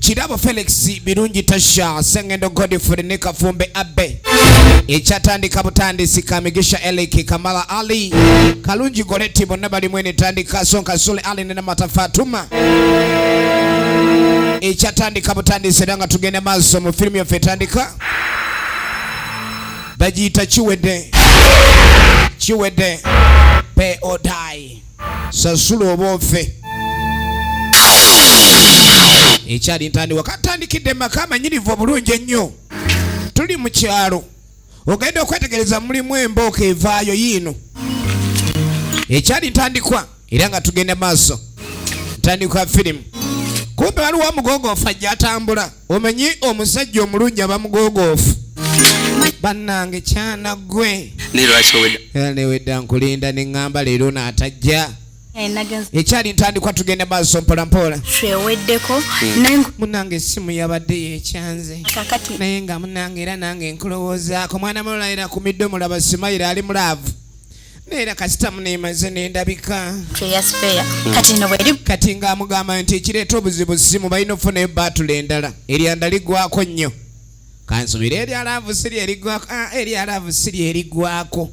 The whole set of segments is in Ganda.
Kirabo Felix birungi Tasha Sengendo Godfrey ne Kafumbe Abe ekyatandika butandisi Kamigisha Eliki Kamala Ali Kalungi Goleti bonna bali mwene tandika Sonka Sule Ali ne Matafatuma ekyatandika butandisi nga tugende maaso mu filmu yaffe etandika bagiyita Chiwede Pay or Die sasula obofe ekyali ntandi wakatandikidde makama nyirivu obulungi ennyo tuli mu kyalo ogenda okwetegereza mulimu embooka evaayo yiino ekyali ntandikwa era nga tugende maaso ntandikwa firimu kumbe waliwo omugogoofu ajja atambula omanyi omusajja omulungi aba mugogoofu bannange kyana gwe newedda nkulinda neŋŋamba leero n'atajja ekyali ntandikwa tugende maaso mpolampola munange essimu yabadde yekyanze naye nga munange era nange nkulowoozaako mwana mulola era kumidde mulaba simayira ali mulaavu neera kasita muneemaze nendabika kati ng'amugamba nti ekireeta obuzibu ssimu balina okufunayo baatula endala eryanda ligwako nnyo kansubira eryalaavu siri erigwako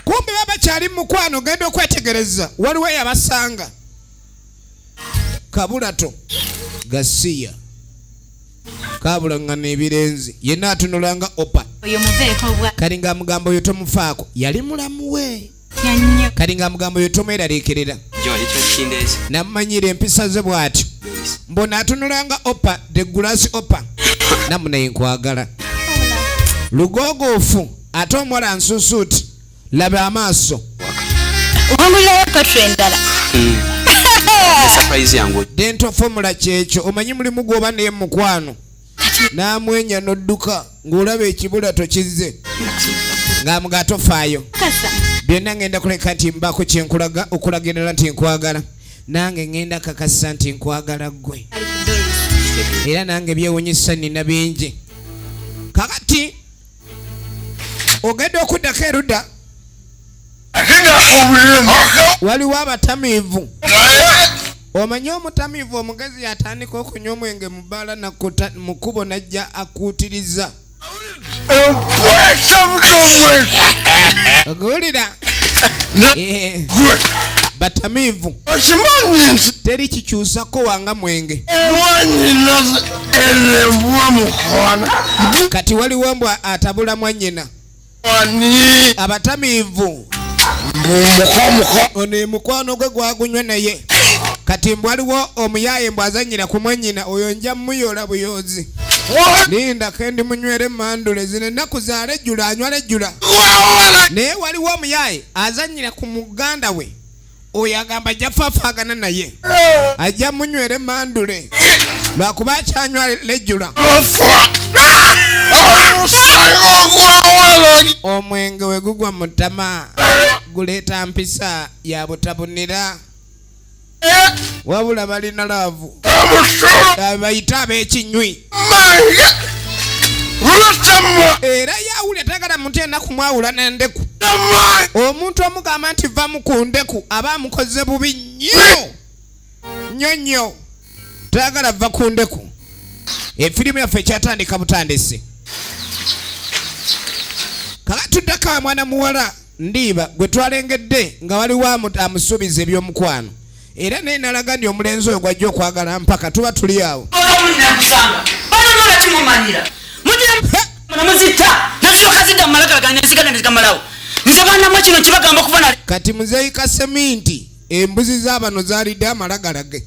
kumbe baba kyali mukwano genda okwetegereza waliwo yabasanga kabulato gasiya kabulanga n'ebirenzi yenna atunulanga opa kali ng'amugamba oyo tomufaako yali mulamu we kali ng'amugamba oyo tomweraliikirira namumanyira empisa ze bw'atyo mbona atunulanga opa the glass opa namunaye nkwagala lugogoofu ate omuwala nsusuuti laba amaaso ongulayo katwendala dento formula kyekyo omanyi mulimu gwoba naye mukwano namwenya nodduka ng'olaba ekibula tokizze ng'amuga tofaayo byonna ngenda kuleka nti mbako kyenkulaga okulagenera nti nkwagala nange ngenda kakasa nti nkwagala ggwe era nange byewunyisa nina bingi kakati ogenda okuddako erudda waliwo abatamiivu omanyi omutamiivu omugezi yatandika okunywa omwenge mu bbaala mu kkubo najja akuutiriza ogulira batamiivu teri kikyusako wanga mwenge kati waliwo mbwa atabula mwannyina abatamiivu ono mukwano gwe gwagunywe naye kati mbw waliwo omuyaaye mbw azanyira ku mwannyina oyo nja muyola buyozi linda kendi munywere mandule zino ennaku zaalejjula anywalejjula naye waliwo omuyaaye azanyira ku muganda we oyo agamba ajja faafaagana naye ajja munywere mandule lwakuba akyanywa lejjula omwenge we gugwa mu ttama guleeta mpisa ya butabunira wabula balina laavu bayita ab'ekinywi era yawulya tagala muntu ena kumwawula n'endeku omuntu omugamba nti va ku ndeku aba amukoze bubi nnyo tagala va ku ndeku efirimu yaffe ekyatandika butandisi kakatuddako mwana muwala ndiiba gwe twalengedde nga waliwo amusuubiza ebyomukwano era naye nalaga ndi omulenzi oyo gwajja okwagala mpaka tuba tuli awo kati muzeeyi Kaseminti embuzi z'abano zaalidde amalagalage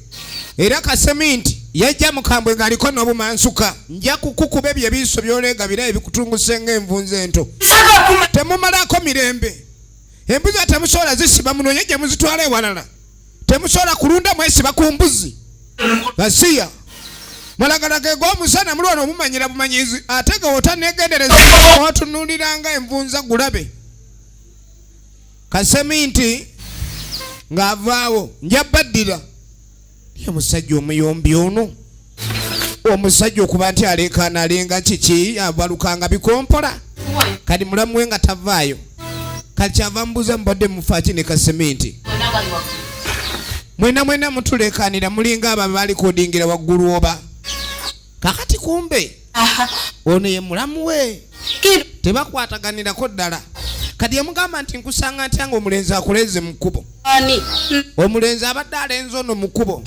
era Kaseminti yajja mukambwe ng'aliko n'obumansuka nja kukukuba ebyo ebiiso by'oleegabira ebikutungusa ng'envunza ento temumalako mirembe embuzi temusobola zisiba munoonye gye muzitwala ewalala temusobola kulunda mwesiba ku mbuzi basiya malagalage g'omusana mulwana omumanyira bumanyizi ate ga otanegendereza otunuuliranga envunza gulabe Kaseminti ng'avaawo nja baddira ye musajja omuyombi ono omusajja okuba nti aleekaana alenga kiki abalukanga bikompola kati mulamu we nga tavaayo kati kyava mbuuza mubadde mufaaki ne Kaseminti mwena mutuleekaanira mulinga abo bali kodingira waggulu oba kakati kumbe ono ye mulamu we tebakwataganirako ddala kati yamugamba nti nkusanga ntya nga omulenzi akuleze mu kkubo omulenzi abadde alenze ono mu kkubo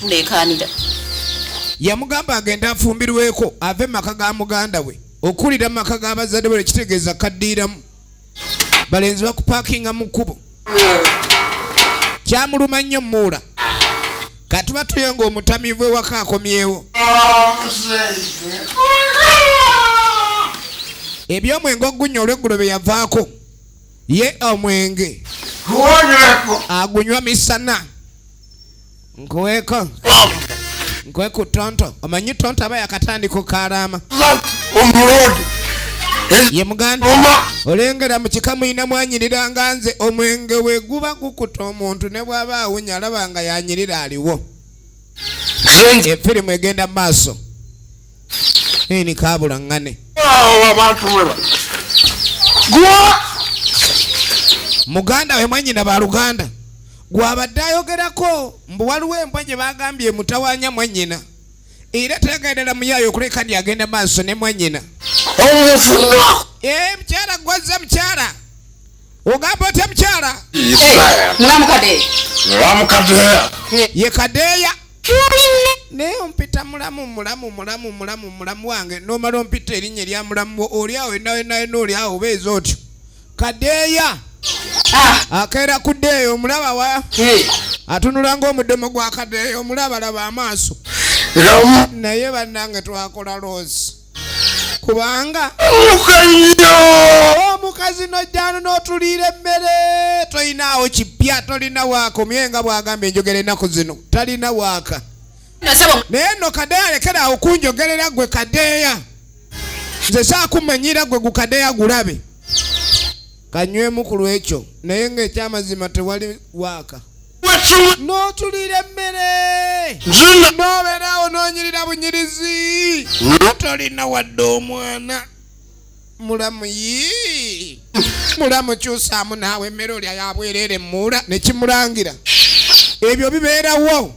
yamugamba agenda afumbirweko ave maka ga muganda we okulira maka g'abazadde bwe kitegeeza kaddiiramu balenzi bakupakinga mu kkubo kyamuluma nnyo muula katuba tuyenga omutamivu ewaka akomyewo ebyomwenge ogunya olweggulo bye yavaako ye omwenge agunywa misana nkuweeko tonto omanyi tonto aba yakatandiko kalaama ye muganda olengera mu kika muyina mwanyirira nga nze omwenge we guba gukuta omuntu ne bw'aba awunya alaba nga yanyirira aliwo efirimu egenda mu maaso ni kabula ngane muganda we mwanyina baluganda gwabadde ayogerako mbu waliwo embwa gye bagambye mutawanya mwanyina era teyagendera muyayo okuleka ndi agenda maaso ne mwanyina mukyala gwazza mukyala ogamba otya mukyala ye kadeeya naye ompita mulamu wange nomala ompita erinnya erya mulamu oliawo enawenawe n'oliawo obeeza otyo kadeeya akeera ku ddeeyo omulaba wa atunula ng'omudomo gwa kadeeya omulabalaba amaaso naye bannange twakola loosi kubanga omukazi nojjano n'otuliira emmere tolinaawo kipya tolina waaka omyenga bw'agambye enjogera ennaku zino talina waaka naye nno kadeeya lekeraawo kunjogerera gwe kadeeya nze saakumanyira gwe gukadeeya gulabe kanywemu ku lwekyo naye ng'ekyamazima tewali waaka n'otuliira emmere n'obeeraawo n'onyirira bunyirizi tolina wadde omwana mulamu mulamu kyusaamu naawe emmere olya yabwereere muula ne kimulangira ebyo bibeerawo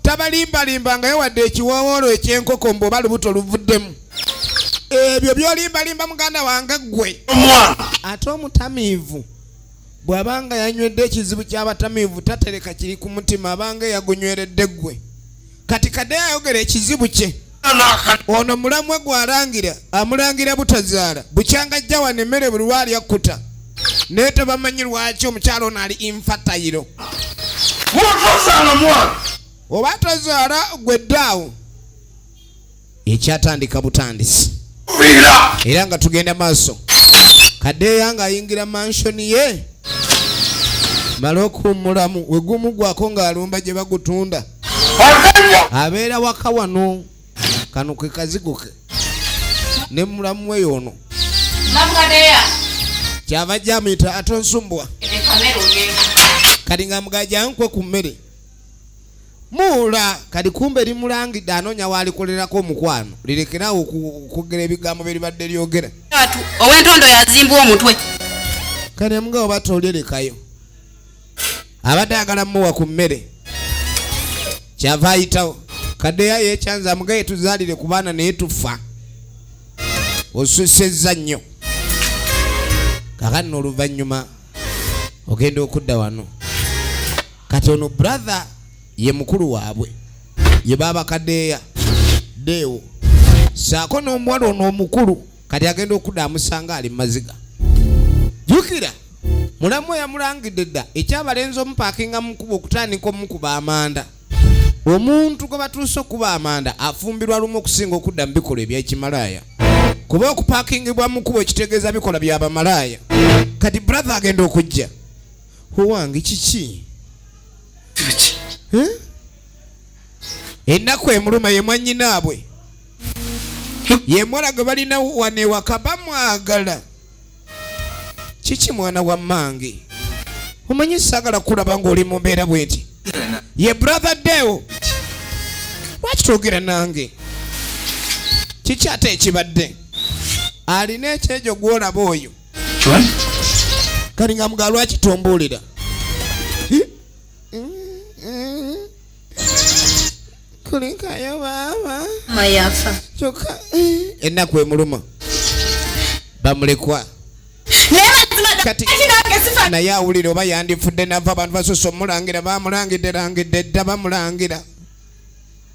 tabalimbalimba nga yewadde ekiwoowoolo ekyenkoko mbu oba lubuto luvuddemu ebyo byolimbalimba muganda wange gwe ate omutamiivu bw'abanga yanywedde ekizibu ky'abatamiivu tatereka kiri ku mutima abanga yagunyweredde gwe kati kadeeya ayogera ekizibu kye ono mulamu we gwalangira amulangira butazaala bukyanga ajja wano emmere buli lwali akkuta naye tebamanyi lwaki omukyalo ono ali infatayiro oba tozaala gwe ddaawo ekyatandika butandisi era nga tugenda maaso kadeeya nga ayingira mansioni ye mala okuwummulamu wegumugwako ng'alumba gye bagutunda abeera waka wano kano ke kazigo ke ne mulamu we yono kyava jamuyita atonsumbwa kati nga mugaja nkwe ku mmere muula kati kumbe limulangidde anoonya waalikolerako omukwano lirekeraawo okwogera ebigambo bye libadde lyogera ow'entondo yazimbwa omutwe kati emugabo batolyerekayo abadde ayagala muwa ku mmere kyava ayitawo kadeeya yekyanza amugaye tuzaalire ku baana naye tufa osusezza nnyo kakati n'oluvannyuma ogenda okudda wano kati ono brother ye mukulu waabwe ye baaba kadeeya deewo saako n'omuwala ono omukulu kati agenda okudda amusanga ali mumaziga jukira mulamu yamulangidde dda ekyabalenzi omupaakinga mukuba okutandika omukuba amanda omuntu gwe batuuse okuba amanda afumbirwa lumu okusinga okudda mu bikolwa ebyekimalaaya kuba okupaakingibwa mukuba ekitegeeza bikola byabamalaaya kati brother agenda okujja owange kiki ennaku emuluma ye mwannyinaabwe ye mwala gwe balina wano ewaka bamwagala kiki mwana wa mmange omanyi saagala kulaba ng'oli mu mbeera bwenti ye brother deewo lwaki twogera nange kiki ate ekibadde alina ekyejo gwolaba oyo kali nga mugaa lwaki tombuulira kulikayo baba mayafa choka ennaku emuluma bamulekwa kati naye awulire oba yandifudde nava abantu basosa omulangira bamulangidde dda bamulangira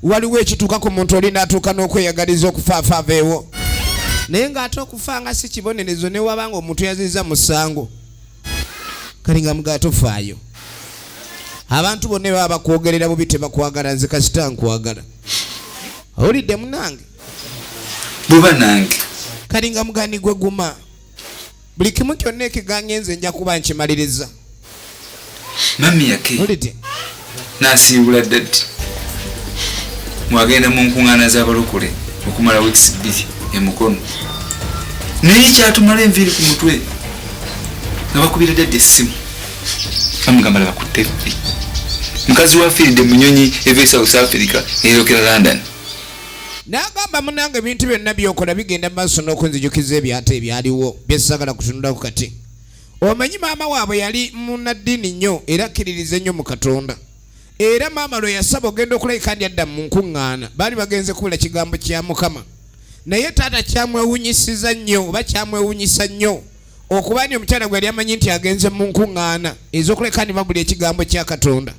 waliwo ekituuka ku muntu oli n'atuuka n'okweyagaliza okufaafaava ewo naye ng'ate okufa nga si kibonerezo ne wabanga omuntu yaziza musango kali nga mugaa tofaayo abantu bonna baba bakwogerera bubi tebakwagala nze kasita nkwagala owulidde munange buba nange kali nga mugani gwe guma buli kimu kyonna ekiganye nze nja kuba nkimaliriza mami yake owulidde nasiibula ddaddi mwagenda mu nkuŋŋaana z'abalokole okumala wiikisi 2 emukono naye kyatumala enviiri ku mutwe nga bakubira ddaddi essimu bamugamba labakutte ffi mukazi wa fiiridde munyonyi eva e South Africa eyokera London n'agamba munange ebintu byonna byokola bigenda maaso n'okunzijukiza ebyata ebyaliwo byesagala kutunulako kati omanyi maama waabwe yali munnaddiini nnyo era akkiririza ennyo mu Katonda era maama lwe yasaba ogenda okulabika ndi adda mu nkuŋŋaana baali bagenze kubula kigambo kya Mukama naye taata kyamwewunyisiza nnyo oba kyamwewunyisa nnyo okuba ni omukyala gwe yali amanyi nti agenze mu nkuŋŋaana ez'okulabika ndi babula ekigambo kya Katonda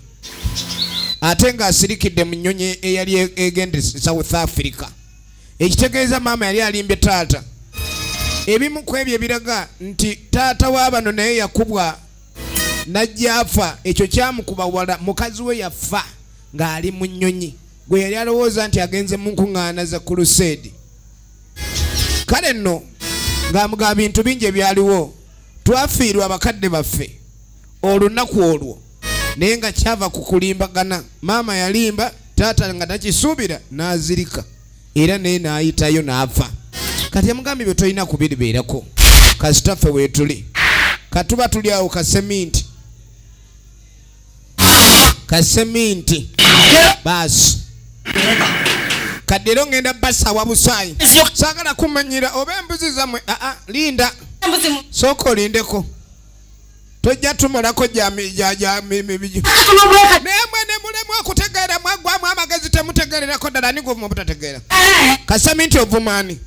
ate ng'asirikidde mu nnyonyi eyali egende South Africa ekitegeeza maama yali alimbye taata ebimu ku ebyo ebiraga nti taata w'abano naye yakubwa najja afa ekyo kyamukuba wala mukazi we yafa ng'ali mu nnyonyi gwe yali alowooza nti agenze mu nkuŋŋaana za Crusade kale nno ng'amuga bintu bingi ebyaliwo twafiirwa abakadde baffe olunaku olwo naye nga kyava ku kulimbagana maama yalimba taata nga takisuubira n'azirika era naye n'ayitayo n'afa kati amugambye bye tolina kubiribeerako kasitaffe weetuli katuba tuli awo kaseminti baasi kadde era ngenda basawa busaayi saagala kumanyira oba embuzi zammwe linda sooka olindeko tojja tumulako naye mwene mulemu okutegeera mwaggwamu amagezi temutegeererako ddala nigwe ovuma obutategeera kasemi nti ovumaani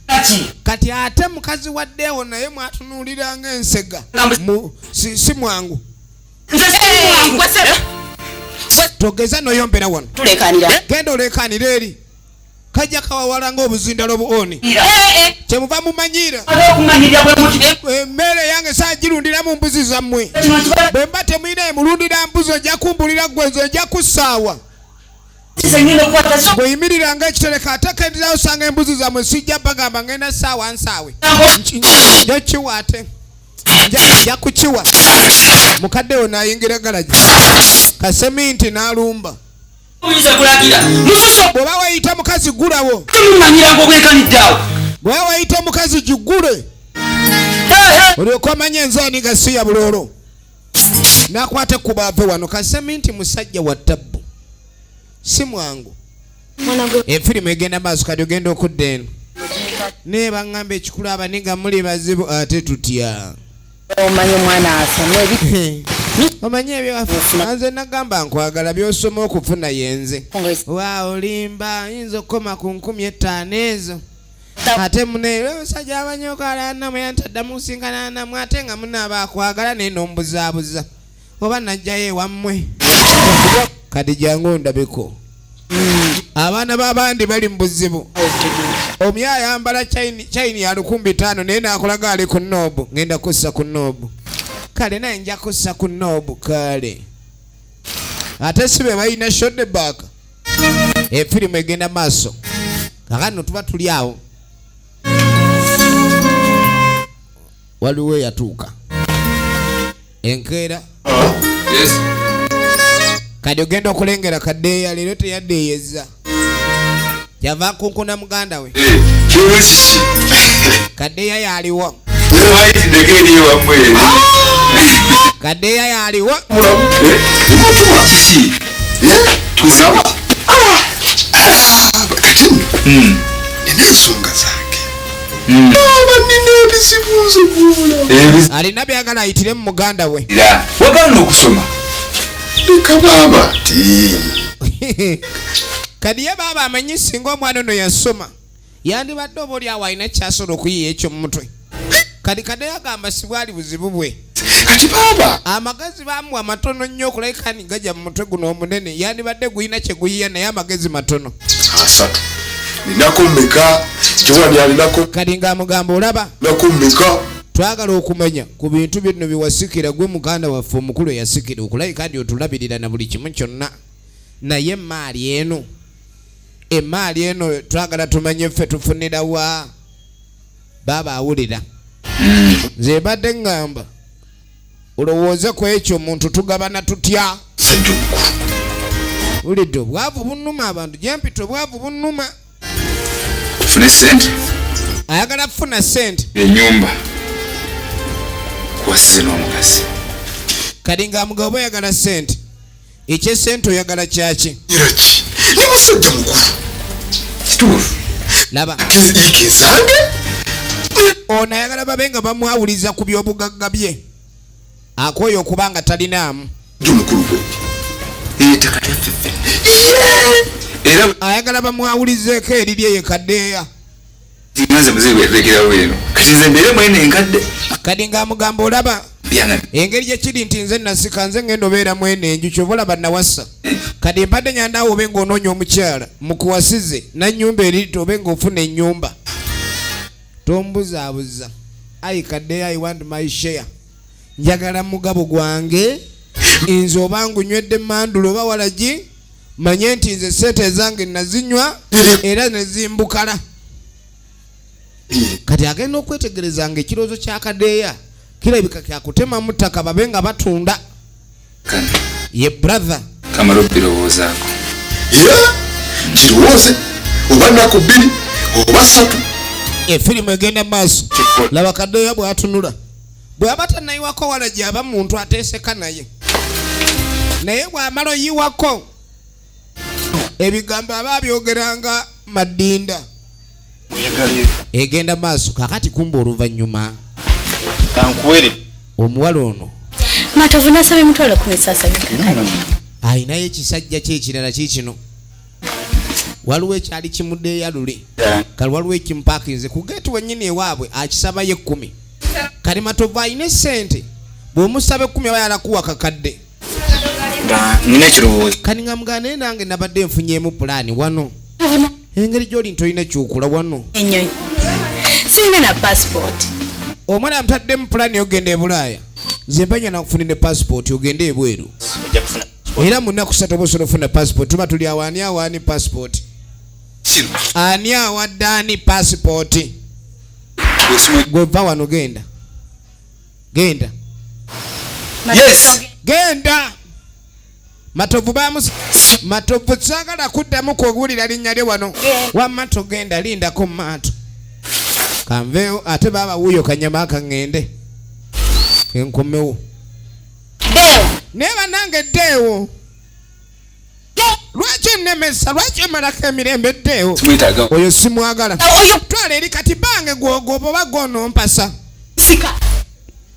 kati ate mukazi waddeewo naye mwatunuulira ng'ensega si mwangu togeza noyombera wano genda oleekaanira eri kajja kawawala ng'obuzindalo buoni kyemuva mumanyira emmere yange saagirundira mu mbuzi zammwe bwe mba temwina emulundira mbuzi ojja kumbulira ggwenze ojja kussaawa bweyimirira ng'ekitereka ate kendirawo sanga embuzi zammwe sijja bagamba ngenda ssaawa nsaawe njokiwa ate nja kukiwa mukaddewo n'ayingira galagi kaseminti n'alumba bw'oba wayita mukazi gulawo bw'oba wayita mukazi gigule olyoka omanye enzaani ga si ya buloolo n'akwata kubaave wano kaseminti musajja wa ttabbu si mwangu efirimu egenda maaso kati ogenda okudda eno naye baŋŋamba ekikulu abaniga muli bazibu ate tutya omanyi omwana asome omanyi ebyo nze nagamba nkwagala by'osoma okufuna yenze olimba yinza okukoma ku 15 ezo ate muneera omusajja abanyokala namu yantadda musinkana namu ate nga munaaba akwagala naye n'ombuzaabuza oba najjayo ewammwe kati jangu ndabeko abaana b'abandi bali mu buzibu omuye ayambala chayini ya 500 naye nakulaga ali ku noobu ngenda kussa ku noobu kale naye nja kussa ku noobu kale ate sibe balina shode back efirimu egenda maaso kakano tuba tuli awo waliwo yatuuka enkeera kati ogenda okulengera kaddeeya leero teyaddeeyeza yava nkunkuna muganda we kaddeeya yaliwo kaddeeya yaliwo ensonga zange alina byagala ayitiremu muganda we wagala n'okusoma leka baaba ti kadi ye baba amanyi singa omwana ono yasoma yandibadde oba oli awo alina kyasobola okuyiya ekyo mu mutwe kadi Kadeya agamba si bwali buzibu bwe kati baba amagezi bamuwa matono nnyo okulabika ni gajja mu mutwe guno omunene yandibadde guyina kye guyiya naye amagezi matono asatu ninako mmeka kiwani alinako kadi ng'amugamba olaba nako mmeka twagala okumanya ku bintu bino biwasikira gwe muganda waffe omukulu eyasikira okulabika nti otulabirira na buli kimu kyonna naye emaali eno twagala tumanye ffe tufunira wa baba awulira nze badde ngamba olowooze ku ekyo omuntu tugabana tutya sejjuku ulidde obwavu bunnuma abantu gyempita obwavu bunnuma fune sente ayagala kufuna sente enyumba kuwasize n'omukazi kadi ng'amugabo oba oyagala sente ekyesente oyagala kyaki iraki ni musajja mukulu kituufu laba ikinsange ono ayagala babe nga bamwawuliza ku by'obugagga bye akooye okuba nga talinaamu mukulu gwe tekatefefe era ayagala bamwawulizeeko eriri ye Kadeya zinaze muzibwerekerawo eno kati nze mbeere mwene enkadde kadi ng'amugamba olaba engeri gyekiri nti nze nasika nze ngenda obeera mwene enju kyova olaba nawasa kadi mpadde nyandaawo obe ng'onoonya omukyala mukuwasize nannyumba eriri obe ng'ofuna ennyumba tombuzaabuza ayi Kadeya I want my share njagala mugabo gwange nze oba ngunywedde mandula oba walagi manye nti nze sente ezange nazinywa era nezimbukala kati agenda okwetegerezanga ekiroozo kya Kadeya kirabika kyakutemamu ttaka babe nga batunda ye brother kamala obirowoozaako kirowooze oba nnaku bbiri oba ssatu efirimu egenda maaso laba Kadeya bw'atunula bw'aba tannayiwako walagi aba muntu ateeseka naye bw'amala oyiwako ebigambo aba abyogeranga madinda egenda maaso kakati kumba oluvannyuma kankuwere omuwala ono Matovu nasaba mutwala ku misasa bikakali ayinayo ekisajja kye ekirala kiikino waliwo ekyali kimudde eyalule kali waliwo ekimpaakinze ku geeti wennyini ewaabwe akisabayo 10 kali Matovu ayina essente bw'omusaba 10 aba yalakuwa kakadde nina ekirowoozo kani nga mugana naye nange nabadde nfunyeemu pulaani wano engeri gy'oli ntolina kyukula wano ennyonyi sirina na passport omwana amutaddemu pulaani ogenda e Bulaaya nze mpanya nakufunire passport ogende ebweru era mu nnaku 3 oba osobola ofuna passport tuba tuli awo ani awaani passport ani awadde ani passport gwe va wano genda Matovu Matovu saagala kuddamu kuwulira linnya lye wano wamma togenda lindako maato kanveewo ate baba wuuyo kanyama akaŋŋende enkomewo naye bannange ddeewo lwaki ennemesa lwaki emalako emirembe ddeewo oyo simwagala twala eri kati bange gwogoba oba gonompasa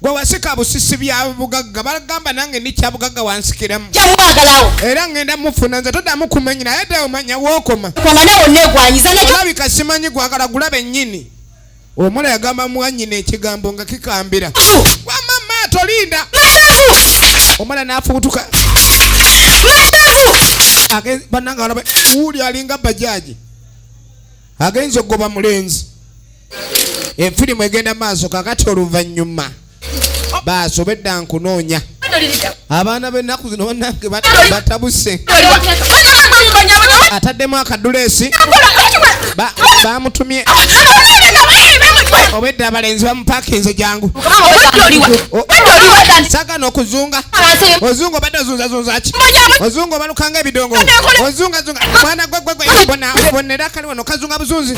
gwe wasika busisi bya bugagga bagamba nange ndi kya bugagga wansikiramu era ngenda mufuna nze toddamu kumenyera naye ddeewo manya wookoma olabika simanyi gwagala gulabe ennyini omula yagamba mwannyina ekigambo nga kikambira wamama tolinda omwana n'afubutuka bannanga balaba uli alinga bajaji agenza okugoba mulenzi efirimu egenda maaso kakati oluvannyuma baasobedde nkunoonya abaana b'ennaku zino bannange batabuse ataddemu akaduleesi bamutumye obedde abalenzi bamupaakinze jangu sagana okuzunga ozunga obadde ozunzazunzaki ozunga obalukanga ebidongo ozungazunga mwana gwebonera kali wano kazunga buzunzi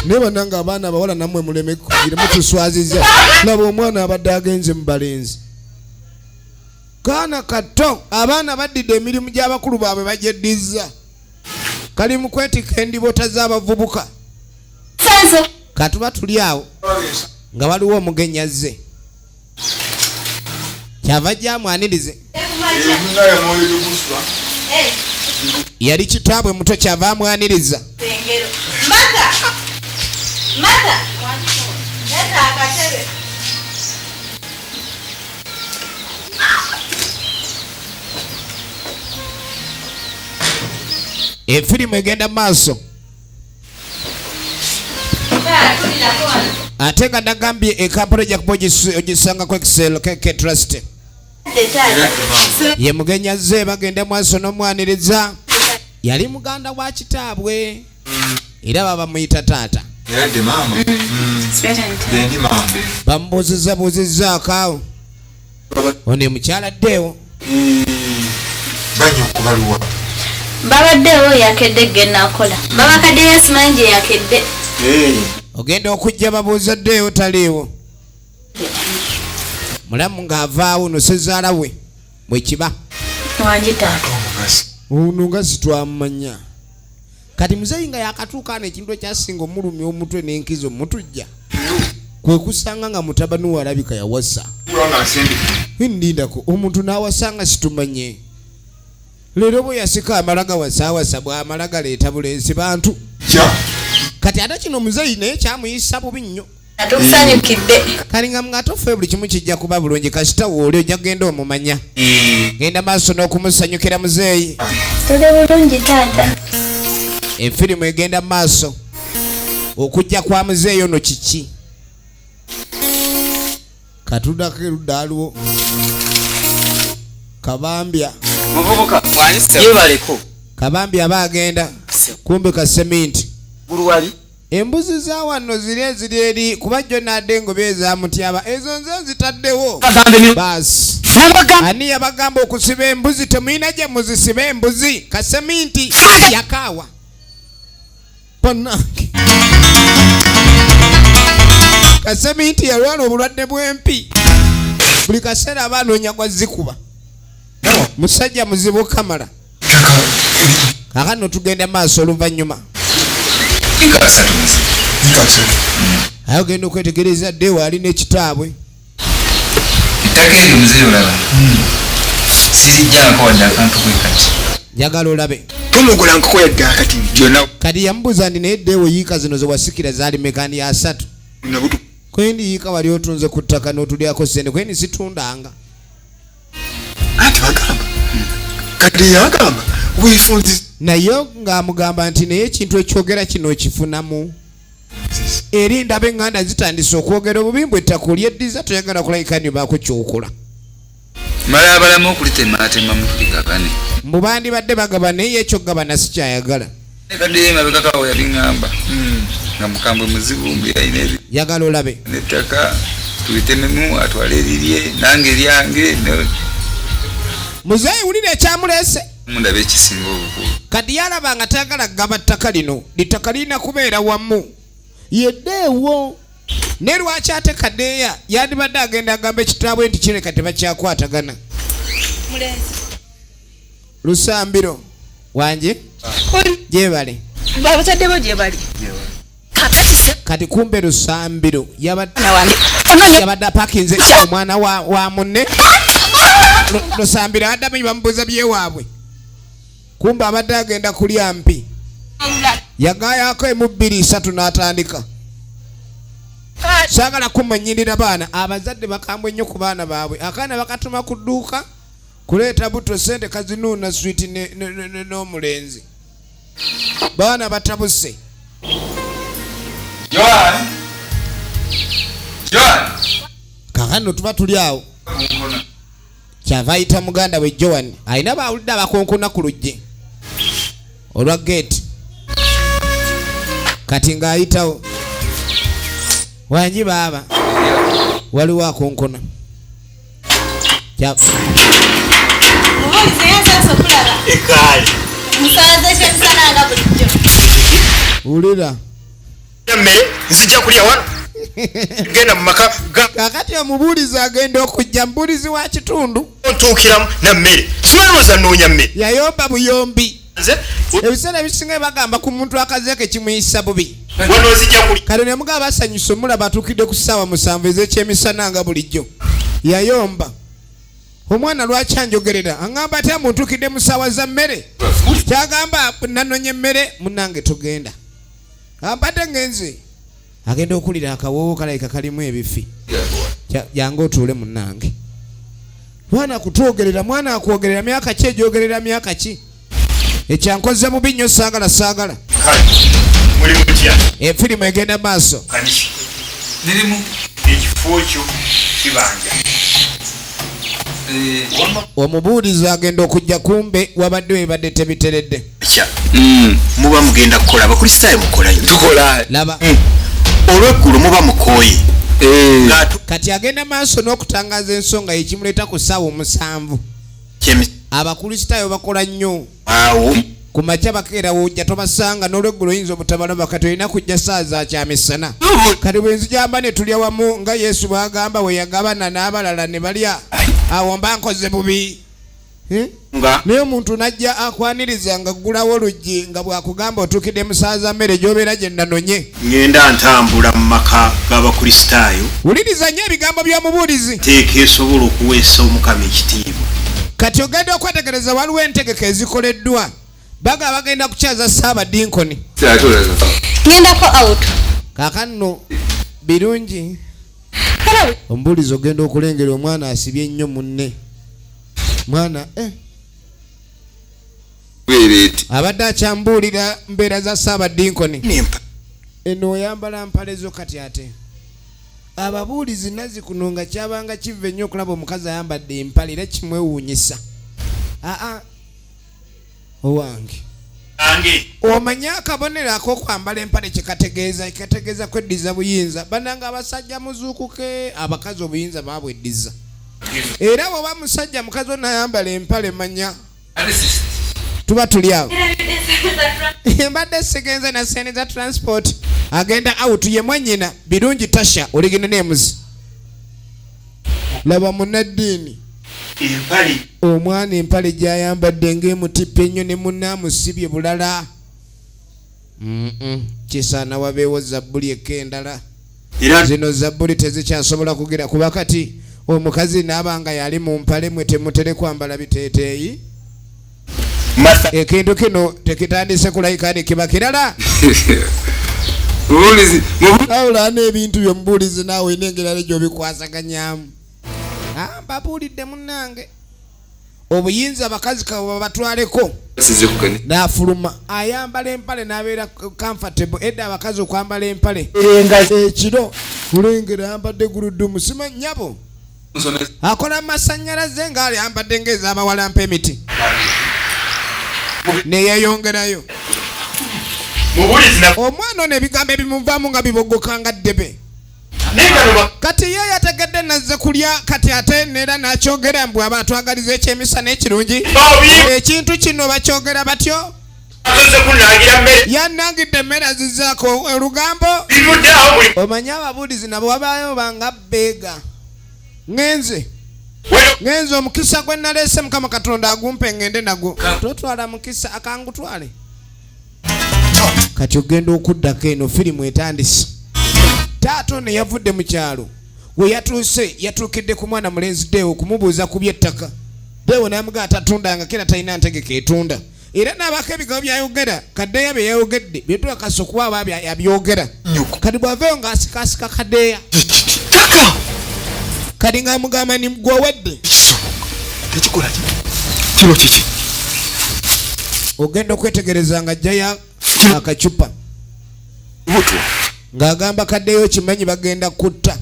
naye bannanga abaana abawala nammwe muleme mutuswaziza laba omwana abadde agenze mu balenzi kaana kato abaana baddidde emirimu gy'abakulu baabwe bagyeddiza kali mu kwetika endibota z'abavubuka katuba tuli awo nga waliwo omugenyi azze kyava gyamwanirize yali kitaabwe muto kyava amwaniriza. Efirimu egenda maaso. Ate nga nagambye ekampala ejja kuba ogisangako ekisero keke trust. Ye mugenya ze bagenda maaso n'omwaniriza. Yali muganda wa kitaabwe. Era baba muyita taata. Yadde mama. Dendi mama. Bamubuuziza akaawo. Ono mukyala ddeewo. Banyo kubaluwa. Babaddewo yakedde gennakola. Baba Kadeya simanyi yakedde. Ogenda okujja babuuza ddeewo taliiwo. Mulamu ng'avaawo no ssezaala we bwe kiba. Wangi taata. Ono nga sitwamanya. Kati muzeeyi nga yakatuuka n'ekintu ekyasinga omulumya omutwe n'enkizo mutujja. Kwe kusanga nga mutabani we alabika yawasa. Ndindako omuntu n'awasanga situmanye. Leero bwe yasika amalaga wasaawasa bw'amala galeeta bulenzi bantu. Kati ate kino muzeeyi naye kyamuyisa bubi nnyo. Atukusanyukidde. Kalinga mungatofe buli kimu kijja kuba bulungi kasita wooli ojja kugenda omumanya. Genda maaso n'okumusanyukira muzeeyi. Tuli bulungi taata. Efirimu egenda maaso. Okujja kwa muzeeyi ono kiki? Katudako erudda aliwo. Kabambya. Muvubuka mwanise yebaleko. Kabambya aba agenda. Kumbe ka seminti. Buluwali. Embuzi za wano ziri eri kuba jjo nadde ngobe ezamutyaba ezo nze zitaddewo. Basi. Ani yabagamba okusiba embuzi temuyina gye muzisiba embuzi ka seminti yakaawa. Ponnange. Ka seminti yalwana obulwadde bw'empi. Buli kaseera abanoonya gwa zikuba. Musajja muzibu kamala. Kakano tugenda maaso oluvannyuma. Ayo genda okwetegereza ddeewo alina ekitaabwe. Ettaka eryo muzeeyi olaba. Sirijjangako wadde akantu kwe kati. Njagala olabe. Tomugulangako yadde akati byonna. Kati yamubuuza ndi naye ddeewo yiika zino ze wasikira zaali mekani ya 3. Kwendi yiika wali otunze ku ttaka n'otulyako ssente kwendi situndanga. Ati bagamba. Kati yagamba weesunzi. Naye ng'amugamba nti naye ekintu ekyogera kino okifunamu. Eri ndaba eŋŋanda zitandise okwogera obubimbu ettaka olyeddiza toyagala kulayikani baako kyokola. Mala abalamu okulitemaatema mutuligabane. Mbu bandibadde bagaba naye ekyogabana sikyayagala. Kadde mabegakawo yabiŋŋamba. Nga mukambwe muzibu mbu yalina ebi. Yagala olabe. N'ettaka tulitememu atwale erirye nange eryange. Muzeeyi wulira ekyamuleese. Mundabe ekisinga obukulu. Kati yalaba nga tayagala kugaba ttaka lino. Littaka lirina kubeera wamu. Yeddeewo. Ne lwaki ate Kadeya yandibadde agenda agamba ekitaabwe nti kireka tebakyakwatagana. Lusambiro wange gyebale. Babataddebo gye bali. Kati kumbe Lusambiro yabadde apakinze omwana wa munne. Lusambiro addamu bamubuuza byewaabwe. Kumbe abadde agenda kulya mpi. Yagaayako emu 2 3 n'atandika. Saagala kumanyirira baana abazadde bakambwe nnyo ku baana baabwe. Akaana bakatuma ku dduuka kuleeta buto sente kazinuuna switi n'omulenzi. Baana batabuse. Joan. Kakano tuba tuli awo. Kyava ayita muganda we Joan. Alina bawulidde abakonkona ku luggi olwa gate. Kati ng'ayitawo. Wangi baaba. Waliwo akonkona. Ekali. Musaza ekyekisananga bulijjo. Wulira. Mmere nzijja kulya wano. Genda mu maka Kakati omubuulizi agenda okujja mubuulizi wa kitundu. ontuukiramu na mmere. Siwalowooza nnoonya mmere. Yayomba buyombi. Nze Ebiseera ebisinga bagamba ku muntu akazeeko kimuyisa bubi. wano nzijja kulya. Kale ne mugaba basanyusa omulaba atuukidde ku ssaawa 7 ez'ekyemisana nga bulijjo. Yayomba. Omwana lwaki anjogerera? Aŋŋamba ate amuntuukidde mu ssaawa za mmere. kyagamba nanonye emmere munange tugenda ambadde ngenze agenda okulira akawoowo kalayika kalimu ebifi jangu otuule munange mwana akutwogerera mwana akwogerera myaka ki egyogerera myaka ki ekyankoze mubi nnyo saagala efirimu egenda maaso nirimu ekifo kyo kibanja omubuulizi agenda okujja kumbe wabadde webadde tebiteredde muba mugenda kukola abakristaayo mukolayo tukola laba olweggulo muba mukooye kati agenda maaso n'okutangaza ensonga yekimuleeta ku ssaawa 7 abakristaayo bakola nnyo awo ku makya bakeera wojja tobasanga n'olweggulo oyinza obutabalaba kati olina kujja saa za kyamisana kati bwenzijamba ne tulya wamu nga yesu bwagamba we yagabana n'abalala ne balya awo mba nkoze bubi naye omuntu najja akwaniriza nga ggulawo oluggi nga bwakugamba otuukidde musaaza mmere gy'obeera gye nanonye ngenda ntambula mu maka g'abakristaayo wuliriza nnyo ebigambo by'omubuulizi teeka esobola okuweesa omukama ekitiibwa kati ogenda okwetegereza waliwo entegeka ezikoleddwa baga bagenda kukyaza Saabadinkoni ngendako out kaakano birungi omubuulizi ogenda okulengera omwana asibye ennyo munne mwana abadde akyambuulira mbeera za Saabadinkoni eno oyambala mpale zo kati ate ababuulizi nazi kuno nga kyabanga kiva ennyo okulaba omukazi ayambadde empale era kimwewuunyisa owange omanye akabonero ak'okwambala empale kyekategeeza kweddiza buyinza bananga abasajja muzuukuke abakazi obuyinza babweddiza era bw'oba musajja mukazi onayambala empale manya tuba tuli awo mbadde sigenze na sente za transport agenda out ye mwanyina birungi tasha oligine nemuzi laba munaddiini omwana empale gyayambadde ng'emutippe ennyo ne munaamusibye bulala kisaana wabeewo zabbuli ekendala zino zabbuli tezikyasobola kugira kuba kati omukazi naabanga yali mu mpale mwe temutere kwambala biteeteeyi ekintu kino tekitandise kulayika ni kiba kirala awula n'ebintu byomubuulizi naawe olina engeri gy'obikwasaganyamu mbabuulidde munnange obuyinza abakazi kawe babatwaleko n'afuluma ayambala empale n'abeera comfortable edda abakazi okwambala empale ekiro kulengera ayambadde guludumu sima nnyabo akola masannyalaze ng'ali ayambadde ng'ez'abawalampa emiti neyeyongerayo omwana ono ebigambo ebimuvaamu nga bibogoka nga ddebe kati ye yategedde nazze kulya kati ate neera n'akyogera mbwe aba atwagaliza ekyemisana ekirungi ekintu kino bakyogera batyo yannangidde emmere azizzaako olugambo omanye ababuulizi nabo wabaayo banga beega ngenze omukisa gwe naleese mukama katonda agumpe ngende nagwo totwala mukisa akangutwale kati ogenda okuddako eno firimu etandise taata ono yavudde mu kyalo we yatuuse yatuukidde ku mwana mulenzi Deewo okumubuuza ku by'ettaka Deewo n'amugaa atatundanga kera talina ntegeka etunda era n'abaako ebigambo byayogera kaddeeya bye yayogedde byetwakasa okuba aba yabyogera kati bw'aveeyo ng'asikaasika kaddeeya kati ng'amugamba ni gw'owedde ogenda okwetegereza nga ajjayo akacupa ng'agamba kaddeeyo kimanyi bagenda kutta